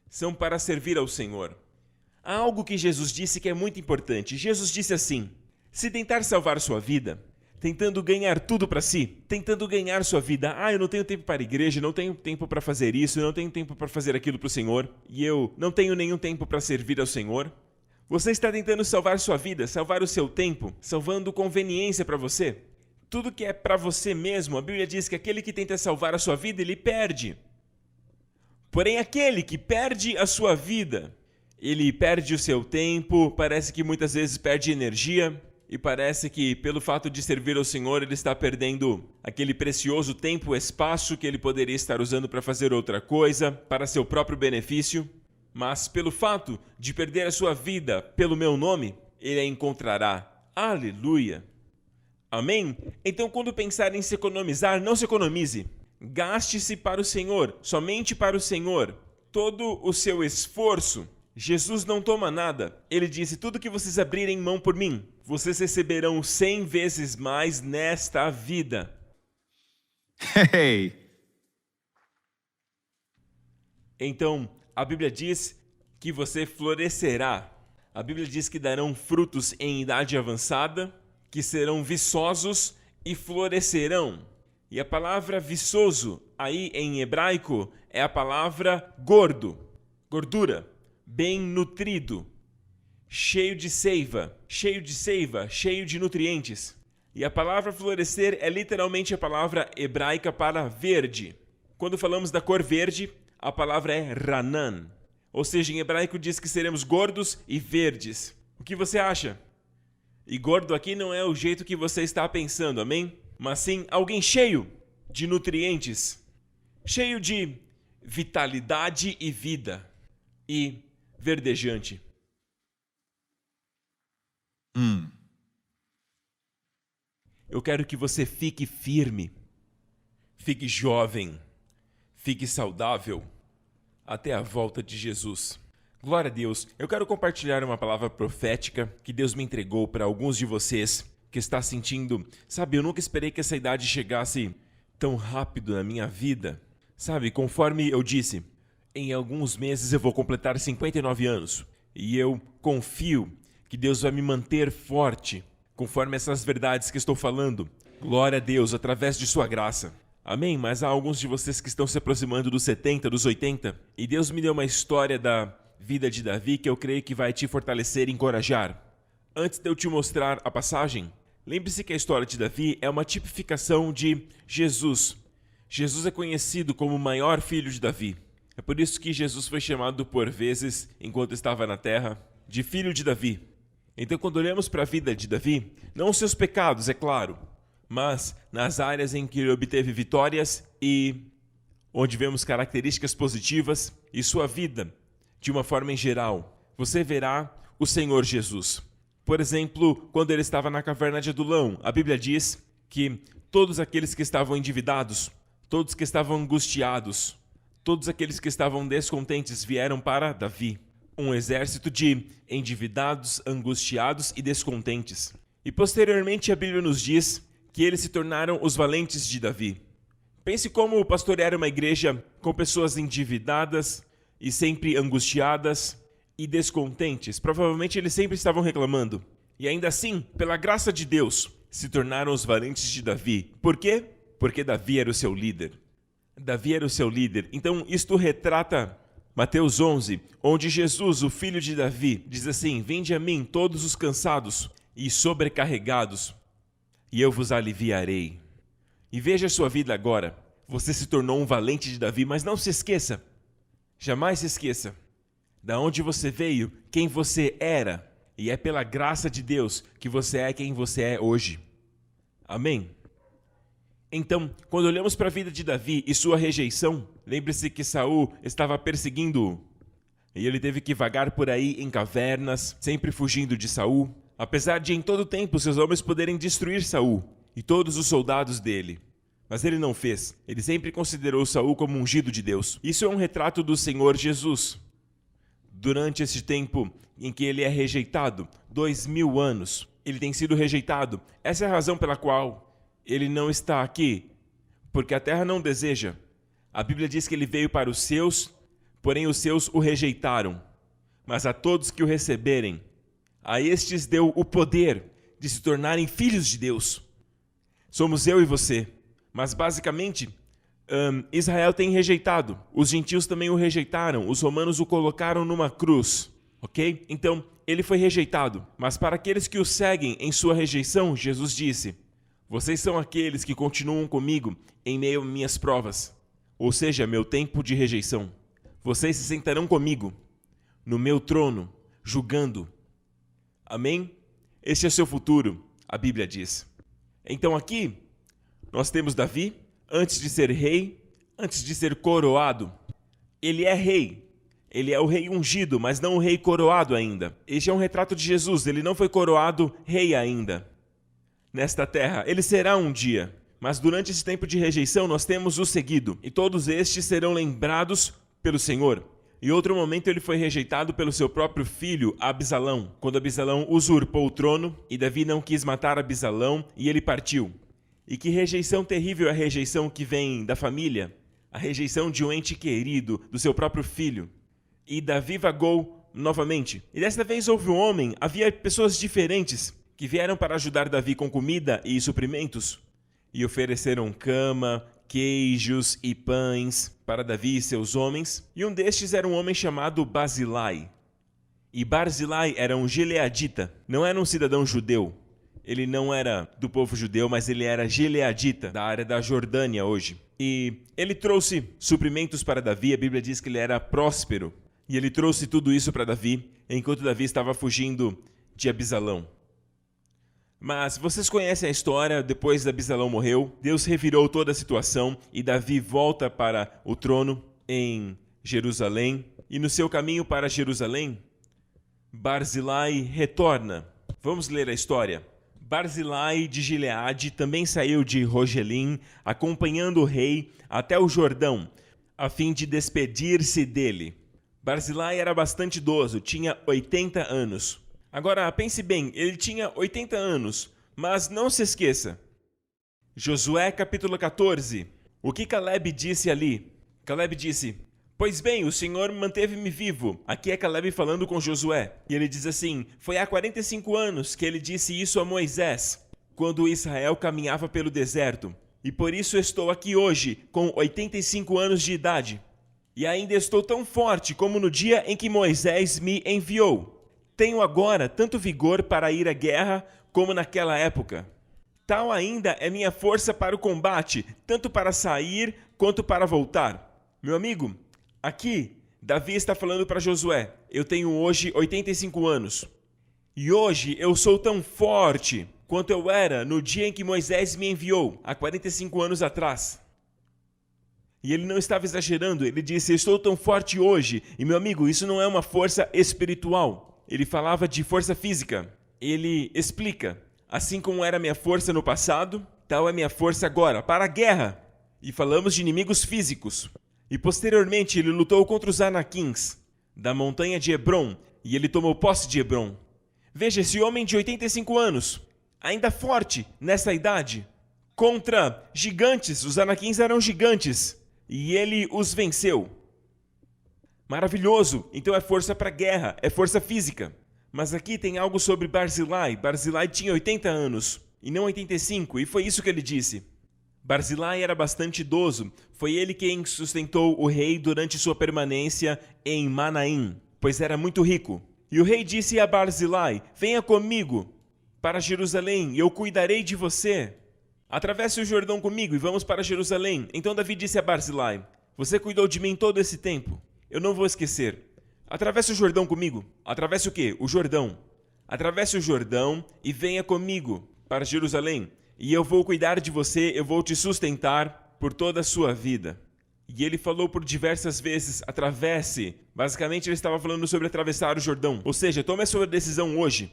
Speaker 1: são para servir ao Senhor. Há algo que Jesus disse que é muito importante. Jesus disse assim: se tentar salvar sua vida, tentando ganhar tudo para si, tentando ganhar sua vida, eu não tenho tempo para a igreja, não tenho tempo para fazer isso, não tenho tempo para fazer aquilo para o Senhor, e eu não tenho nenhum tempo para servir ao Senhor. Você está tentando salvar sua vida, salvar o seu tempo, salvando conveniência para você. Tudo que é para você mesmo, a Bíblia diz que aquele que tenta salvar a sua vida, ele perde. Porém, aquele que perde a sua vida, ele perde o seu tempo, parece que muitas vezes perde energia, e parece que pelo fato de servir ao Senhor, ele está perdendo aquele precioso tempo, espaço que ele poderia estar usando para fazer outra coisa, para seu próprio benefício. Mas pelo fato de perder a sua vida pelo meu nome, ele a encontrará. Aleluia! Amém? Então, quando pensar em se economizar, não se economize. Gaste-se para o Senhor, somente para o Senhor. Todo o seu esforço. Jesus não toma nada. Ele disse, tudo que vocês abrirem mão por mim, vocês receberão 100 vezes mais nesta vida.
Speaker 2: Hey!
Speaker 1: Então, a Bíblia diz que você florescerá. A Bíblia diz que darão frutos em idade avançada, que serão viçosos e florescerão. E a palavra viçoso, aí em hebraico, é a palavra gordo, gordura, bem nutrido, cheio de seiva, cheio de nutrientes. E a palavra florescer é literalmente a palavra hebraica para verde. Quando falamos da cor verde, a palavra é ranan. Ou seja, em hebraico diz que seremos gordos e verdes. O que você acha? E gordo aqui não é o jeito que você está pensando, amém? Mas sim alguém cheio de nutrientes, cheio de vitalidade e vida, e verdejante. Eu quero que você fique firme, fique jovem, fique saudável, até a volta de Jesus. Glória a Deus. Eu quero compartilhar uma palavra profética que Deus me entregou para alguns de vocês que está sentindo, sabe, eu nunca esperei que essa idade chegasse tão rápido na minha vida. Sabe, conforme eu disse, em alguns meses eu vou completar 59 anos. E eu confio que Deus vai me manter forte, conforme essas verdades que estou falando. Glória a Deus, através de sua graça. Amém? Mas há alguns de vocês que estão se aproximando dos 70, dos 80. E Deus me deu uma história da vida de Davi que eu creio que vai te fortalecer e encorajar. Antes de eu te mostrar a passagem, lembre-se que a história de Davi é uma tipificação de Jesus. Jesus é conhecido como o maior filho de Davi. É por isso que Jesus foi chamado por vezes, enquanto estava na terra, de filho de Davi. Então, quando olhamos para a vida de Davi, não os seus pecados, é claro, mas nas áreas em que ele obteve vitórias e onde vemos características positivas e sua vida, de uma forma em geral, você verá o Senhor Jesus. Por exemplo, quando ele estava na caverna de Adulão, a Bíblia diz que todos aqueles que estavam endividados, todos que estavam angustiados, todos aqueles que estavam descontentes vieram para Davi. Um exército de endividados, angustiados e descontentes. E posteriormente a Bíblia nos diz que eles se tornaram os valentes de Davi. Pense como pastorear uma igreja com pessoas endividadas e sempre angustiadas e descontentes. Provavelmente eles sempre estavam reclamando. E ainda assim, pela graça de Deus, se tornaram os valentes de Davi. Por quê? Porque Davi era o seu líder. Davi era o seu líder. Então, isto retrata Mateus 11, onde Jesus, o filho de Davi, diz assim: vinde a mim todos os cansados e sobrecarregados, e eu vos aliviarei. E veja a sua vida agora. Você se tornou um valente de Davi, mas não se esqueça, jamais se esqueça, da onde você veio, quem você era, e é pela graça de Deus que você é quem você é hoje. Amém? Então, quando olhamos para a vida de Davi e sua rejeição, lembre-se que Saul estava perseguindo-o. E ele teve que vagar por aí em cavernas, sempre fugindo de Saul, apesar de em todo tempo seus homens poderem destruir Saul e todos os soldados dele. Mas ele não fez. Ele sempre considerou Saul como ungido de Deus. Isso é um retrato do Senhor Jesus. Durante esse tempo em que ele é rejeitado, 2000 anos, ele tem sido rejeitado. Essa é a razão pela qual ele não está aqui, porque a terra não deseja. A Bíblia diz que ele veio para os seus, porém os seus o rejeitaram. Mas a todos que o receberem, a estes deu o poder de se tornarem filhos de Deus. Somos eu e você. Mas basicamente, Israel tem rejeitado. Os gentios também o rejeitaram. Os romanos o colocaram numa cruz. Ok? Então, ele foi rejeitado. Mas para aqueles que o seguem em sua rejeição, Jesus disse: vocês são aqueles que continuam comigo em meio a minhas provas, ou seja, meu tempo de rejeição. Vocês se sentarão comigo no meu trono, julgando. Amém? Este é o seu futuro, a Bíblia diz. Então aqui, nós temos Davi, antes de ser rei, antes de ser coroado. Ele é rei. Ele é o rei ungido, mas não o rei coroado ainda. Este é um retrato de Jesus, ele não foi coroado rei ainda. Nesta terra, ele será um dia. Mas durante esse tempo de rejeição, nós temos o seguido. E todos estes serão lembrados pelo Senhor. Em outro momento, ele foi rejeitado pelo seu próprio filho, Absalão. Quando Absalão usurpou o trono, e Davi não quis matar Absalão, e ele partiu. E que rejeição terrível é a rejeição que vem da família. A rejeição de um ente querido, do seu próprio filho. E Davi vagou novamente. E desta vez houve um homem, havia pessoas diferentes que vieram para ajudar Davi com comida e suprimentos. E ofereceram cama, queijos e pães para Davi e seus homens. E um destes era um homem chamado Barzilai. E Barzilai era um gileadita, não era um cidadão judeu. Ele não era do povo judeu, mas ele era gileadita, da área da Jordânia hoje. E ele trouxe suprimentos para Davi, a Bíblia diz que ele era próspero. E ele trouxe tudo isso para Davi, enquanto Davi estava fugindo de Absalão. Mas vocês conhecem a história, depois de Absalão morreu, Deus revirou toda a situação e Davi volta para o trono em Jerusalém. E no seu caminho para Jerusalém, Barzilai retorna. Vamos ler a história. Barzilai de Gileade também saiu de Rogelim, acompanhando o rei até o Jordão, a fim de despedir-se dele. Barzilai era bastante idoso, tinha 80 anos. Agora, pense bem, ele tinha 80 anos, mas não se esqueça. Josué capítulo 14. O que Caleb disse ali? Caleb disse: "Pois bem, o Senhor manteve-me vivo." Aqui é Caleb falando com Josué. E ele diz assim: "Foi há 45 anos que ele disse isso a Moisés, quando Israel caminhava pelo deserto. E por isso estou aqui hoje, com 85 anos de idade. E ainda estou tão forte como no dia em que Moisés me enviou. Tenho agora tanto vigor para ir à guerra como naquela época. Tal ainda é minha força para o combate, tanto para sair quanto para voltar." Meu amigo, aqui Davi está falando para Josué: "Eu tenho hoje 85 anos. E hoje eu sou tão forte quanto eu era no dia em que Moisés me enviou, há 45 anos atrás." E ele não estava exagerando, ele disse: "Estou tão forte hoje." E meu amigo, isso não é uma força espiritual. Ele falava de força física. Ele explica: "Assim como era minha força no passado, tal é minha força agora, para a guerra." E falamos de inimigos físicos. E posteriormente ele lutou contra os Anaquins, da montanha de Hebrom, e ele tomou posse de Hebrom. Veja, esse homem de 85 anos, ainda forte nessa idade, contra gigantes. Os Anaquins eram gigantes, e ele os venceu. Maravilhoso! Então é força para guerra, é força física. Mas aqui tem algo sobre Barzilai. Barzilai tinha 80 anos, e não 85, e foi isso que ele disse. Barzilai era bastante idoso. Foi ele quem sustentou o rei durante sua permanência em Manaim, pois era muito rico. E o rei disse a Barzilai: "Venha comigo para Jerusalém, e eu cuidarei de você. Atravesse o Jordão comigo e vamos para Jerusalém." Então Davi disse a Barzilai: "Você cuidou de mim todo esse tempo. Eu não vou esquecer. Atravesse o Jordão comigo." Atravesse o quê? O Jordão. "Atravesse o Jordão e venha comigo para Jerusalém. E eu vou cuidar de você, eu vou te sustentar por toda a sua vida." E ele falou por diversas vezes: atravesse. Basicamente ele estava falando sobre atravessar o Jordão. Ou seja, tome a sua decisão hoje.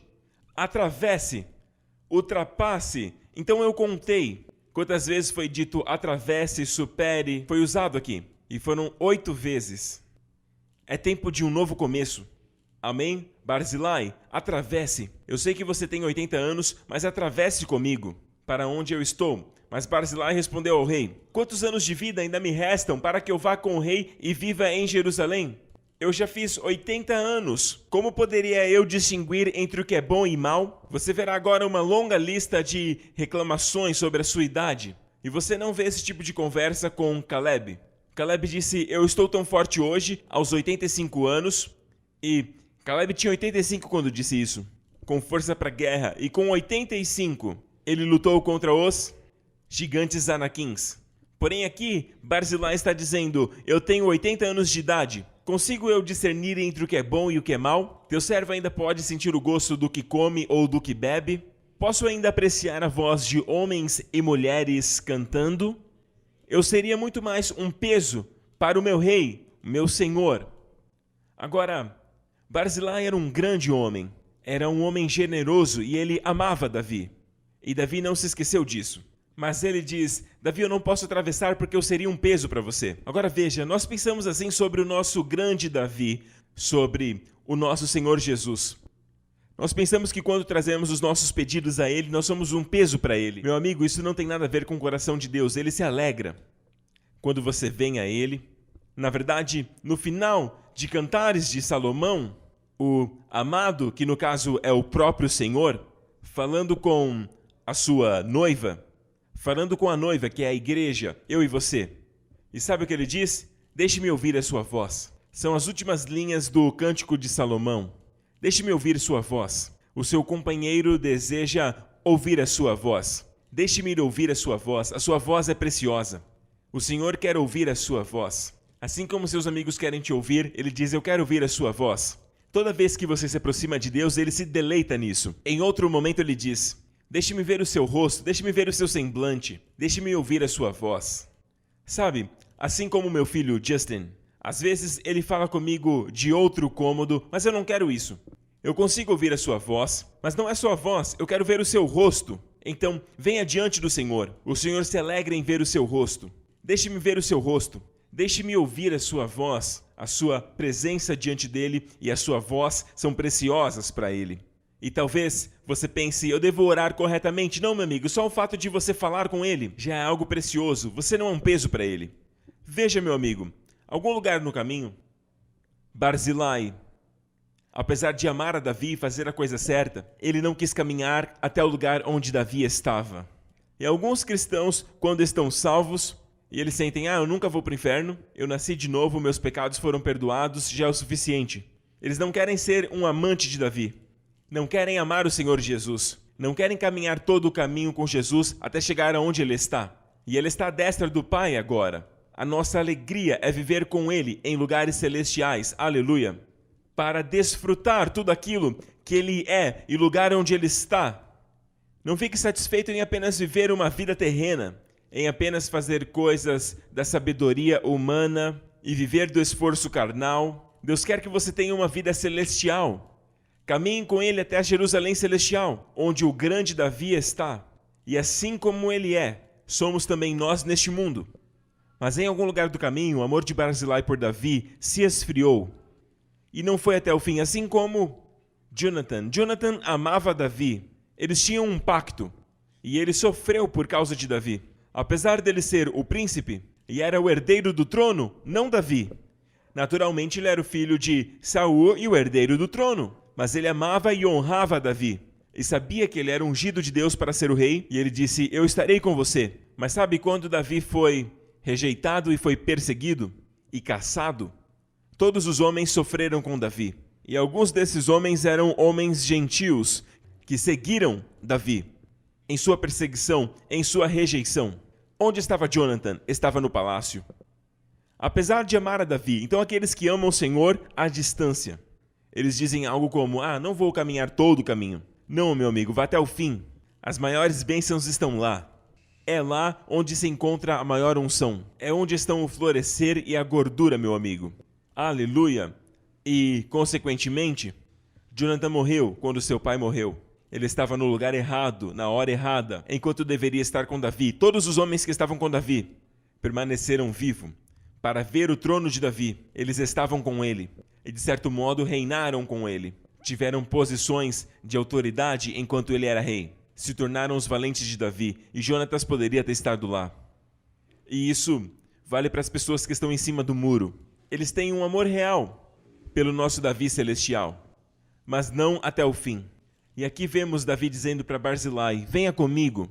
Speaker 1: Atravesse. Ultrapasse. Então eu contei quantas vezes foi dito atravesse, supere. Foi usado aqui. E foram 8 vezes. É tempo de um novo começo. Amém? Barzilai, atravesse. Eu sei que você tem 80 anos, mas atravesse comigo para onde eu estou. Mas Barzilai respondeu ao rei: "Quantos anos de vida ainda me restam para que eu vá com o rei e viva em Jerusalém? Eu já fiz 80 anos. Como poderia eu distinguir entre o que é bom e mal? Você verá agora uma longa lista de reclamações sobre a sua idade. E você não vê esse tipo de conversa com Caleb. Caleb disse: "Eu estou tão forte hoje, aos 85 anos." E Caleb tinha 85 quando disse isso. Com força para guerra. E com 85, ele lutou contra os gigantes Anaquins. Porém aqui, Barzilai está dizendo: "Eu tenho 80 anos de idade. consigo eu discernir entre o que é bom e o que é mal? Teu servo ainda pode sentir o gosto do que come ou do que bebe? Posso ainda apreciar a voz de homens e mulheres cantando? Eu seria muito mais um peso para o meu rei, meu senhor. Agora, Barzilai era um grande homem. Era um homem generoso e ele amava Davi. E Davi não se esqueceu disso. Mas ele diz, Davi, eu não posso atravessar porque eu seria um peso para você. Agora veja, nós pensamos assim sobre o nosso grande Davi, sobre o nosso Senhor Jesus. Nós pensamos que quando trazemos os nossos pedidos a Ele, nós somos um peso para Ele. Meu amigo, isso não tem nada a ver com o coração de Deus. Ele se alegra quando você vem a Ele. Na verdade, no final de Cantares de Salomão, o amado, que no caso é o próprio Senhor, falando com a sua noiva, falando com a noiva, que é a igreja, eu e você. E sabe o que ele diz? Deixe-me ouvir a sua voz. São as últimas linhas do Cântico de Salomão. Deixe-me ouvir sua voz. O seu companheiro deseja ouvir a sua voz. Deixe-me ouvir a sua voz é preciosa. O Senhor quer ouvir a sua voz. Assim como seus amigos querem te ouvir, ele diz, eu quero ouvir a sua voz. Toda vez que você se aproxima de Deus, ele se deleita nisso. Em outro momento ele diz, deixe-me ver o seu rosto, deixe-me ver o seu semblante, deixe-me ouvir a sua voz. Sabe, assim como meu filho Justin, às vezes ele fala comigo de outro cômodo, mas eu não quero isso. Eu consigo ouvir a sua voz, mas não é só a voz, eu quero ver o seu rosto. Então, venha diante do Senhor. O Senhor se alegra em ver o seu rosto. Deixe-me ver o seu rosto. Deixe-me ouvir a sua voz. A sua presença diante dele e a sua voz são preciosas para ele. E talvez você pense, eu devo orar corretamente. Não, meu amigo, só o fato de você falar com ele já é algo precioso. Você não é um peso para ele. Veja, meu amigo, algum lugar no caminho, Barzilai, apesar de amar a Davi e fazer a coisa certa, ele não quis caminhar até o lugar onde Davi estava. E alguns cristãos, quando estão salvos, e eles sentem, eu nunca vou para o inferno, eu nasci de novo, meus pecados foram perdoados, já é o suficiente. Eles não querem ser um amante de Davi. Não querem amar o Senhor Jesus. Não querem caminhar todo o caminho com Jesus até chegar aonde Ele está. E Ele está à destra do Pai agora. A nossa alegria é viver com Ele em lugares celestiais. Aleluia. Para desfrutar tudo aquilo que Ele é e lugar onde Ele está. Não fique satisfeito em apenas viver uma vida terrena, em apenas fazer coisas da sabedoria humana e viver do esforço carnal. Deus quer que você tenha uma vida celestial. Caminhe com ele até a Jerusalém celestial, onde o grande Davi está. E assim como ele é, somos também nós neste mundo. Mas em algum lugar do caminho, o amor de Barzilai por Davi se esfriou. E não foi até o fim, assim como Jonathan. Jonathan amava Davi. Eles tinham um pacto. E ele sofreu por causa de Davi. Apesar dele ser o príncipe, e era o herdeiro do trono, não Davi. Naturalmente ele era o filho de Saul e o herdeiro do trono. Mas ele amava e honrava Davi. E sabia que ele era ungido de Deus para ser o rei. E ele disse, eu estarei com você. Mas sabe quando Davi foi rejeitado e foi perseguido e caçado? Todos os homens sofreram com Davi. E alguns desses homens eram homens gentios que seguiram Davi em sua perseguição, em sua rejeição. Onde estava Jonathan? Estava no palácio. Apesar de amar a Davi, então aqueles que amam o Senhor à distância. Eles dizem algo como, não vou caminhar todo o caminho. Não, meu amigo, vá até o fim. As maiores bênçãos estão lá. É lá onde se encontra a maior unção. É onde estão o florescer e a gordura, meu amigo. Aleluia! E, consequentemente, Jonathan morreu quando seu pai morreu. Ele estava no lugar errado, na hora errada, enquanto deveria estar com Davi. Todos os homens que estavam com Davi permaneceram vivos para ver o trono de Davi. Eles estavam com ele. E, de certo modo, reinaram com ele. Tiveram posições de autoridade enquanto ele era rei. Se tornaram os valentes de Davi. E Jonatas poderia ter estado lá. E isso vale para as pessoas que estão em cima do muro. Eles têm um amor real pelo nosso Davi celestial. Mas não até o fim. E aqui vemos Davi dizendo para Barzilai, venha comigo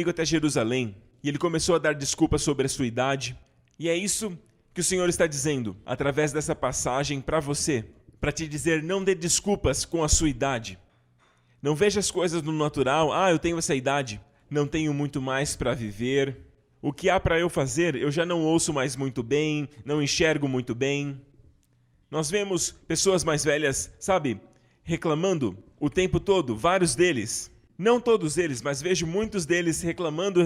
Speaker 1: até Jerusalém. E ele começou a dar desculpas sobre a sua idade. E é isso que o Senhor está dizendo, através dessa passagem para você, para te dizer, não dê desculpas com a sua idade. Não veja as coisas no natural, eu tenho essa idade, não tenho muito mais para viver. O que há para eu fazer, eu já não ouço mais muito bem, não enxergo muito bem. Nós vemos pessoas mais velhas, sabe, reclamando o tempo todo, vários deles. Não todos eles, mas vejo muitos deles reclamando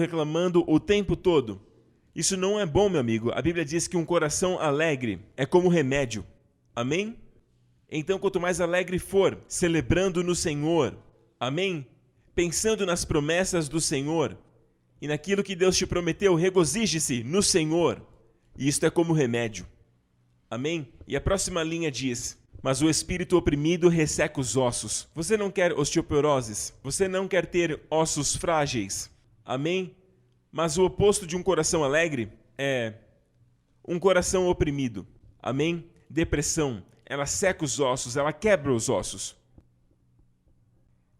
Speaker 1: o tempo todo. Isso não é bom, meu amigo. A Bíblia diz que um coração alegre é como remédio. Amém? Então, quanto mais alegre for, celebrando no Senhor, amém? Pensando nas promessas do Senhor e naquilo que Deus te prometeu, regozije-se no Senhor. E isto é como remédio. Amém? E a próxima linha diz: mas o espírito oprimido resseca os ossos. Você não quer osteoporoses? Você não quer ter ossos frágeis? Amém? Mas o oposto de um coração alegre é um coração oprimido. Amém? Depressão. Ela seca os ossos, ela quebra os ossos.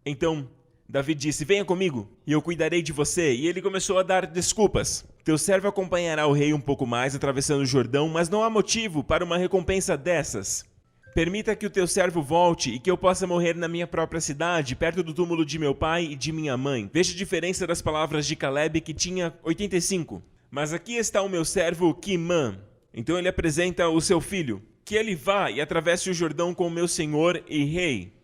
Speaker 1: Então, Davi disse: venha comigo, e eu cuidarei de você. E ele começou a dar desculpas. Teu servo acompanhará o rei um pouco mais, atravessando o Jordão, mas não há motivo para uma recompensa dessas. Permita que o teu servo volte e que eu possa morrer na minha própria cidade, perto do túmulo de meu pai e de minha mãe. Veja a diferença das palavras de Caleb, que tinha 85. Mas aqui está o meu servo Quimã. Então ele apresenta o seu filho. Que ele vá e atravesse o Jordão com o meu senhor e rei,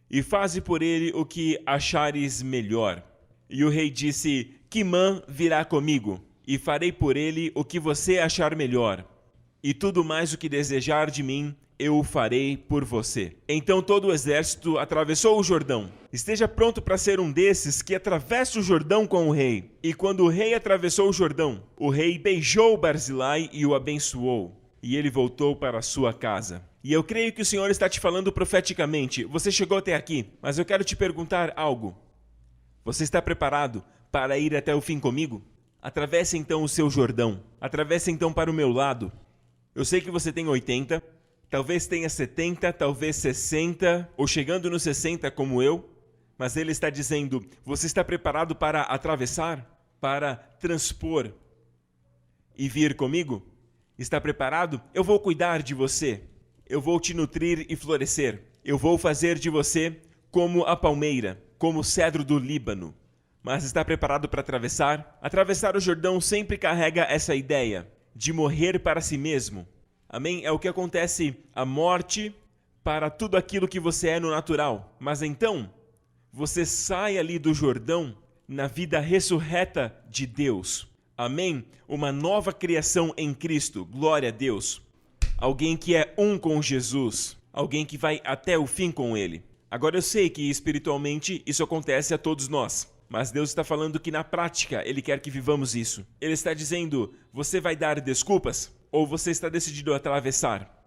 Speaker 1: e faze por ele o que achares melhor. E o rei disse: Quimã virá comigo, e farei por ele o que você achar melhor. E tudo mais o que desejar de mim, eu o farei por você. Então todo o exército atravessou o Jordão. Esteja pronto para ser um desses que atravessa o Jordão com o rei. E quando o rei atravessou o Jordão, o rei beijou Barzilai e o abençoou. E ele voltou para a sua casa. E eu creio que o Senhor está te falando profeticamente. Você chegou até aqui, mas eu quero te perguntar algo. Você está preparado para ir até o fim comigo? Atravesse então o seu Jordão. Atravesse então para o meu lado. Eu sei que você tem 80, talvez tenha 70, talvez 60, ou chegando nos 60 como eu. Mas ele está dizendo: você está preparado para atravessar? Para transpor e vir comigo? Está preparado? Eu vou cuidar de você. Eu vou te nutrir e florescer. Eu vou fazer de você como a palmeira, como o cedro do Líbano. Mas está preparado para atravessar? Atravessar o Jordão sempre carrega essa ideia de morrer para si mesmo. Amém? É o que acontece, a morte para tudo aquilo que você é no natural. Mas então, você sai ali do Jordão na vida ressurreta de Deus. Amém? Uma nova criação em Cristo. Glória a Deus. Alguém que é um com Jesus. Alguém que vai até o fim com Ele. Agora eu sei que espiritualmente isso acontece a todos nós. Mas Deus está falando que na prática Ele quer que vivamos isso. Ele está dizendo: você vai dar desculpas? Ou você está decidido a atravessar?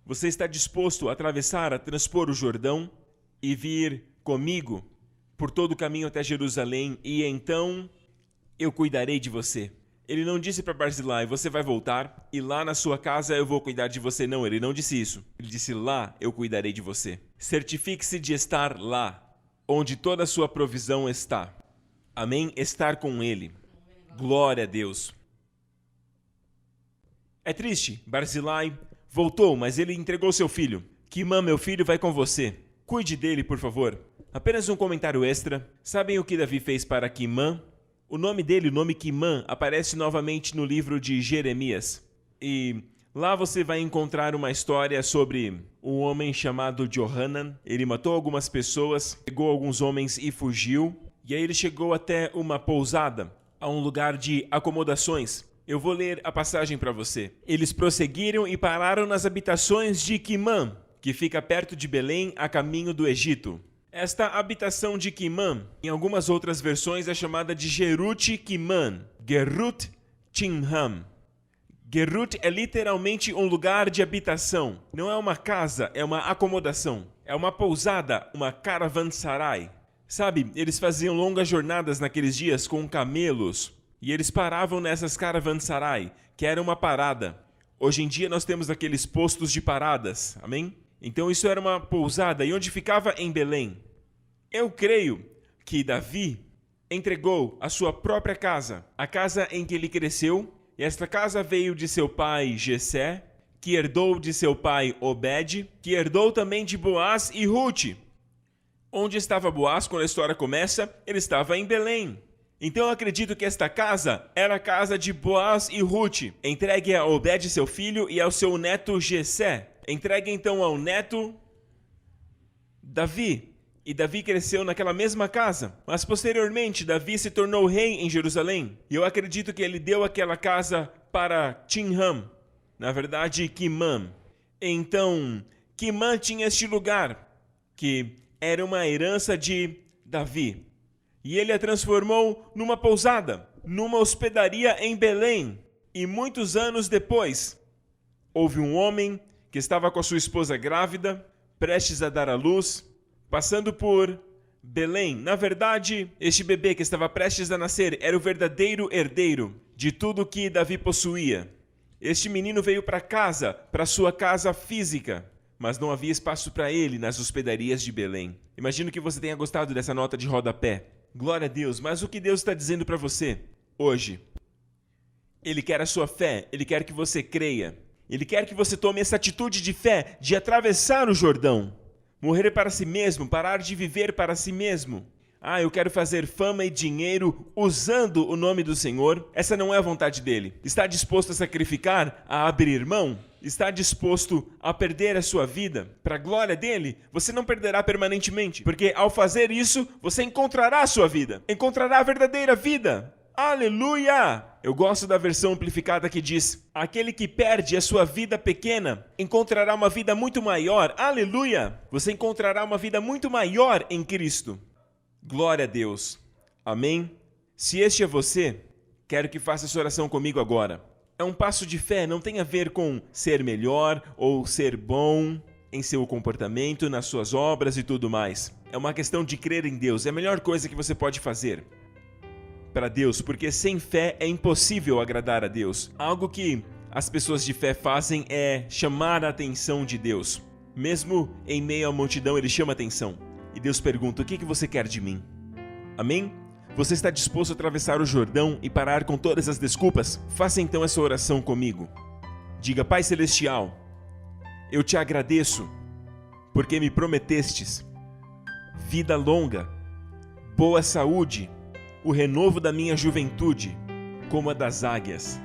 Speaker 1: Você está disposto a atravessar, a transpor o Jordão e vir comigo por todo o caminho até Jerusalém, e então eu cuidarei de você. Ele não disse para Barzilai: você vai voltar e lá na sua casa eu vou cuidar de você. Não, ele não disse isso. Ele disse: lá eu cuidarei de você. Certifique-se de estar lá, onde toda a sua provisão está. Amém? Estar com ele. Glória a Deus. É triste, Barzilai voltou, mas ele entregou seu filho. Quimã, meu filho, vai com você. Cuide dele, por favor. Apenas um comentário extra. Sabem o que Davi fez para Quimã? O nome dele, o nome Quimã, aparece novamente no livro de Jeremias. E lá você vai encontrar uma história sobre um homem chamado Johanan. Ele matou algumas pessoas, pegou alguns homens e fugiu. E aí ele chegou até uma pousada, a um lugar de acomodações. Eu vou ler a passagem para você. Eles prosseguiram e pararam nas habitações de Quimã, que fica perto de Belém, a caminho do Egito. Esta habitação de Quimã, em algumas outras versões, é chamada de Gerut Quimã, Gerut Timham. Gerut é literalmente um lugar de habitação. Não é uma casa, é uma acomodação. É uma pousada, uma caravansarai. Sabe, eles faziam longas jornadas naqueles dias com camelos. E eles paravam nessas caravansarai, que era uma parada. Hoje em dia nós temos aqueles postos de paradas, amém? Então isso era uma pousada, e onde ficava em Belém. Eu creio que Davi entregou a sua própria casa, a casa em que ele cresceu, e esta casa veio de seu pai Jessé, que herdou de seu pai Obed, que herdou também de Boaz e Rute. Onde estava Boaz quando a história começa? Ele estava em Belém. Então eu acredito que esta casa era a casa de Boaz e Ruth, entregue a Obed, seu filho, e ao seu neto Jessé. Entregue então ao neto Davi. E Davi cresceu naquela mesma casa. Mas posteriormente, Davi se tornou rei em Jerusalém. E eu acredito que ele deu aquela casa para Tinham. Na verdade, Quimã. Então, Quimã tinha este lugar, que era uma herança de Davi. E ele a transformou numa pousada, numa hospedaria em Belém. E muitos anos depois, houve um homem que estava com a sua esposa grávida, prestes a dar à luz, passando por Belém. Na verdade, este bebê que estava prestes a nascer era o verdadeiro herdeiro de tudo que Davi possuía. Este menino veio para casa, para sua casa física, mas não havia espaço para ele nas hospedarias de Belém. Imagino que você tenha gostado dessa nota de rodapé. Glória a Deus, mas o que Deus está dizendo para você hoje? Ele quer a sua fé, Ele quer que você creia. Ele quer que você tome essa atitude de fé, de atravessar o Jordão. Morrer para si mesmo, parar de viver para si mesmo. Eu quero fazer fama e dinheiro usando o nome do Senhor. Essa não é a vontade dele. Está disposto a sacrificar, a abrir mão? Está disposto a perder a sua vida para a glória dele? Você não perderá permanentemente, porque ao fazer isso, você encontrará a sua vida. Encontrará a verdadeira vida. Aleluia! Eu gosto da versão amplificada que diz: aquele que perde a sua vida pequena encontrará uma vida muito maior. Aleluia! Você encontrará uma vida muito maior em Cristo. Glória a Deus. Amém? Se este é você, quero que faça essa oração comigo agora. É um passo de fé, não tem a ver com ser melhor ou ser bom em seu comportamento, nas suas obras e tudo mais. É uma questão de crer em Deus. É a melhor coisa que você pode fazer para Deus, porque sem fé é impossível agradar a Deus. Algo que as pessoas de fé fazem é chamar a atenção de Deus. Mesmo em meio à multidão, ele chama a atenção. E Deus pergunta: o que você quer de mim? Amém? Você está disposto a atravessar o Jordão e parar com todas as desculpas? Faça então essa oração comigo. Diga: Pai Celestial, eu te agradeço, porque me prometestes vida longa, boa saúde, o renovo da minha juventude, como a das águias.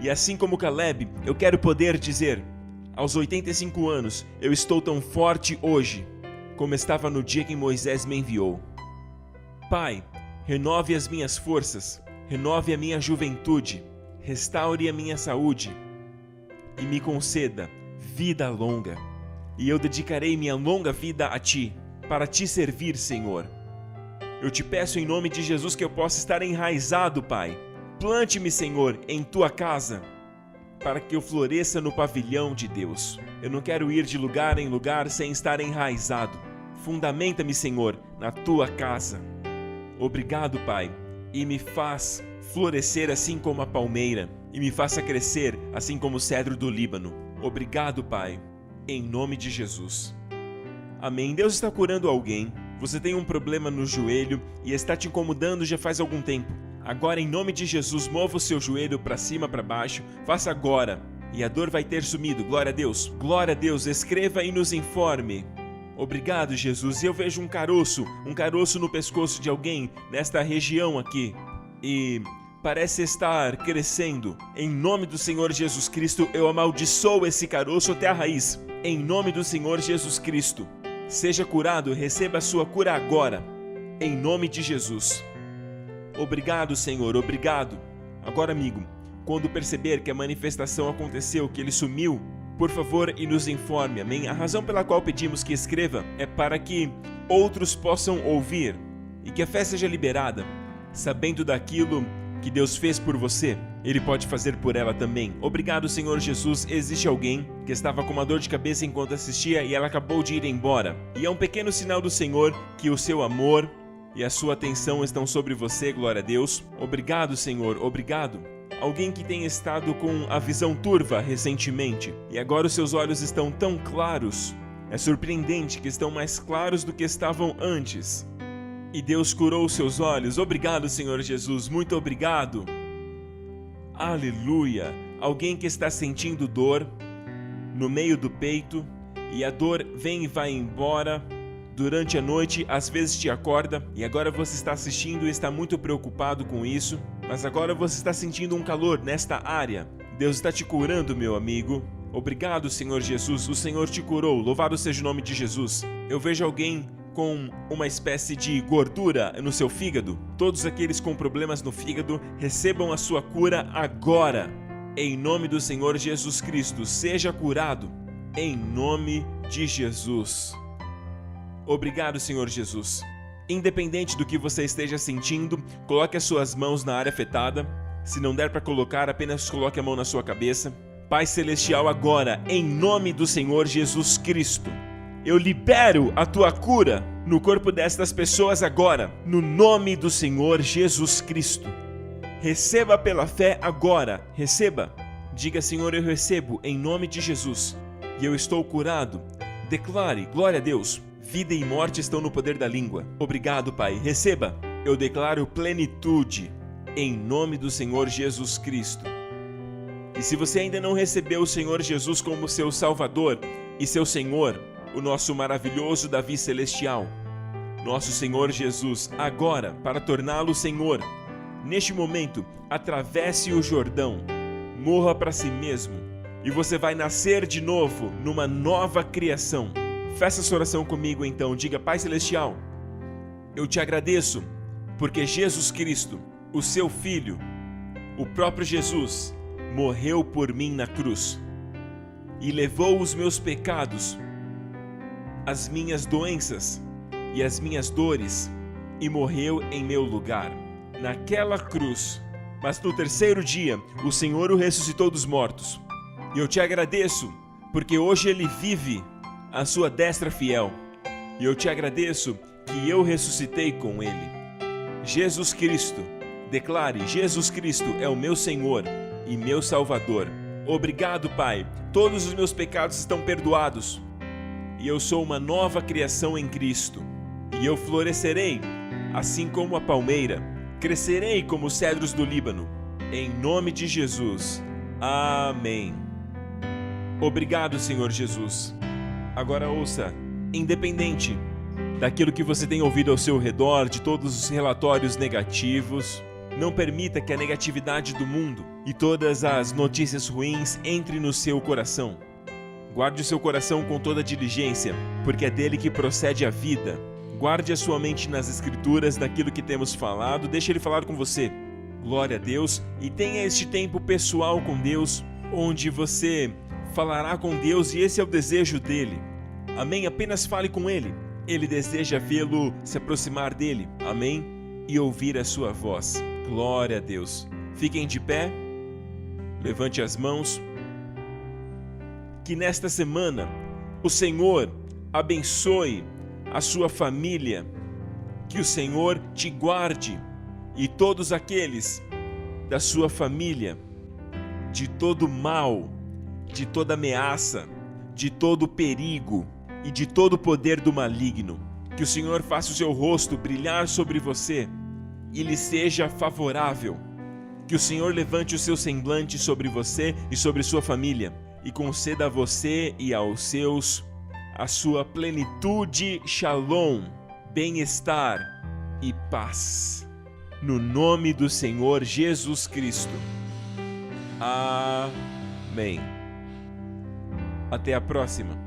Speaker 1: E assim como Caleb, eu quero poder dizer: aos 85 anos, eu estou tão forte hoje, como estava no dia que Moisés me enviou. Pai, renove as minhas forças, renove a minha juventude, restaure a minha saúde e me conceda vida longa. E eu dedicarei minha longa vida a Ti, para Te servir, Senhor. Eu te peço em nome de Jesus que eu possa estar enraizado, Pai. Plante-me, Senhor, em Tua casa, para que eu floresça no pavilhão de Deus. Eu não quero ir de lugar em lugar sem estar enraizado. Fundamenta-me, Senhor, na Tua casa. Obrigado, Pai, e me faz florescer assim como a palmeira, e me faça crescer assim como o cedro do Líbano. Obrigado, Pai, em nome de Jesus. Amém. Deus está curando alguém. Você tem um problema no joelho e está te incomodando já faz algum tempo. Agora, em nome de Jesus, mova o seu joelho para cima, para baixo. Faça agora e a dor vai ter sumido. Glória a Deus. Glória a Deus. Escreva e nos informe. Obrigado, Jesus. Eu vejo um caroço no pescoço de alguém nesta região aqui. E parece estar crescendo. Em nome do Senhor Jesus Cristo, eu amaldiçoo esse caroço até a raiz. Em nome do Senhor Jesus Cristo. Seja curado, receba a sua cura agora. Em nome de Jesus. Obrigado, Senhor, obrigado. Agora, amigo, quando perceber que a manifestação aconteceu, que ele sumiu, por favor, e nos informe, amém? A razão pela qual pedimos que escreva é para que outros possam ouvir e que a fé seja liberada, sabendo daquilo que Deus fez por você, Ele pode fazer por ela também. Obrigado, Senhor Jesus. Existe alguém que estava com uma dor de cabeça enquanto assistia e ela acabou de ir embora. E é um pequeno sinal do Senhor que o seu amor e a sua atenção estão sobre você, glória a Deus. Obrigado, Senhor, obrigado. Alguém que tem estado com a visão turva recentemente e agora os seus olhos estão tão claros. É surpreendente que estão mais claros do que estavam antes. E Deus curou os seus olhos. Obrigado, Senhor Jesus, muito obrigado. Aleluia. Alguém que está sentindo dor no meio do peito e a dor vem e vai embora durante a noite, às vezes te acorda e agora você está assistindo e está muito preocupado com isso, mas agora você está sentindo um calor nesta área. Deus está te curando, meu amigo. Obrigado, Senhor Jesus. O Senhor te curou. Louvado seja o nome de Jesus. Eu vejo alguém com uma espécie de gordura no seu fígado. Todos aqueles com problemas no fígado recebam a sua cura agora. Em nome do Senhor Jesus Cristo, seja curado. Em nome de Jesus. Obrigado, Senhor Jesus. Independente do que você esteja sentindo, coloque as suas mãos na área afetada. Se não der para colocar, apenas coloque a mão na sua cabeça. Pai Celestial, agora, em nome do Senhor Jesus Cristo, eu libero a tua cura no corpo destas pessoas agora, no nome do Senhor Jesus Cristo. Receba pela fé agora, receba. Diga, Senhor, eu recebo em nome de Jesus e eu estou curado. Declare, glória a Deus. Vida e morte estão no poder da língua. Obrigado, Pai. Receba. Eu declaro plenitude em nome do Senhor Jesus Cristo. E se você ainda não recebeu o Senhor Jesus como seu Salvador e seu Senhor, o nosso maravilhoso Davi Celestial, nosso Senhor Jesus, agora, para torná-lo Senhor, neste momento, atravesse o Jordão, morra para si mesmo, e você vai nascer de novo numa nova criação. Faça essa oração comigo então, diga: Pai Celestial, eu te agradeço, porque Jesus Cristo, o seu Filho, o próprio Jesus, morreu por mim na cruz e levou os meus pecados, as minhas doenças e as minhas dores e morreu em meu lugar, naquela cruz. Mas no terceiro dia, o Senhor o ressuscitou dos mortos. E eu te agradeço, porque hoje ele vive à sua destra fiel. E eu te agradeço que eu ressuscitei com ele. Jesus Cristo, declare: Jesus Cristo é o meu Senhor e meu Salvador. Obrigado, Pai. Todos os meus pecados estão perdoados. E eu sou uma nova criação em Cristo. E eu florescerei, assim como a palmeira. Crescerei como os cedros do Líbano. Em nome de Jesus. Amém. Obrigado, Senhor Jesus. Agora ouça, independente daquilo que você tem ouvido ao seu redor, de todos os relatórios negativos, não permita que a negatividade do mundo e todas as notícias ruins entre no seu coração. Guarde o seu coração com toda diligência, porque é dele que procede a vida. Guarde a sua mente nas Escrituras, daquilo que temos falado, deixe ele falar com você. Glória a Deus, e tenha este tempo pessoal com Deus, onde você falará com Deus e esse é o desejo dele. Amém? Apenas fale com ele. Ele deseja vê-lo se aproximar dele. Amém? E ouvir a sua voz. Glória a Deus. Fiquem de pé. Levante as mãos. Que nesta semana o Senhor abençoe a sua família. Que o Senhor te guarde e todos aqueles da sua família de todo mal, de toda ameaça, de todo perigo e de todo o poder do maligno. Que o Senhor faça o seu rosto brilhar sobre você e lhe seja favorável. Que o Senhor levante o seu semblante sobre você e sobre sua família e conceda a você e aos seus a sua plenitude, shalom, bem-estar e paz. No nome do Senhor Jesus Cristo. Amém. Até a próxima.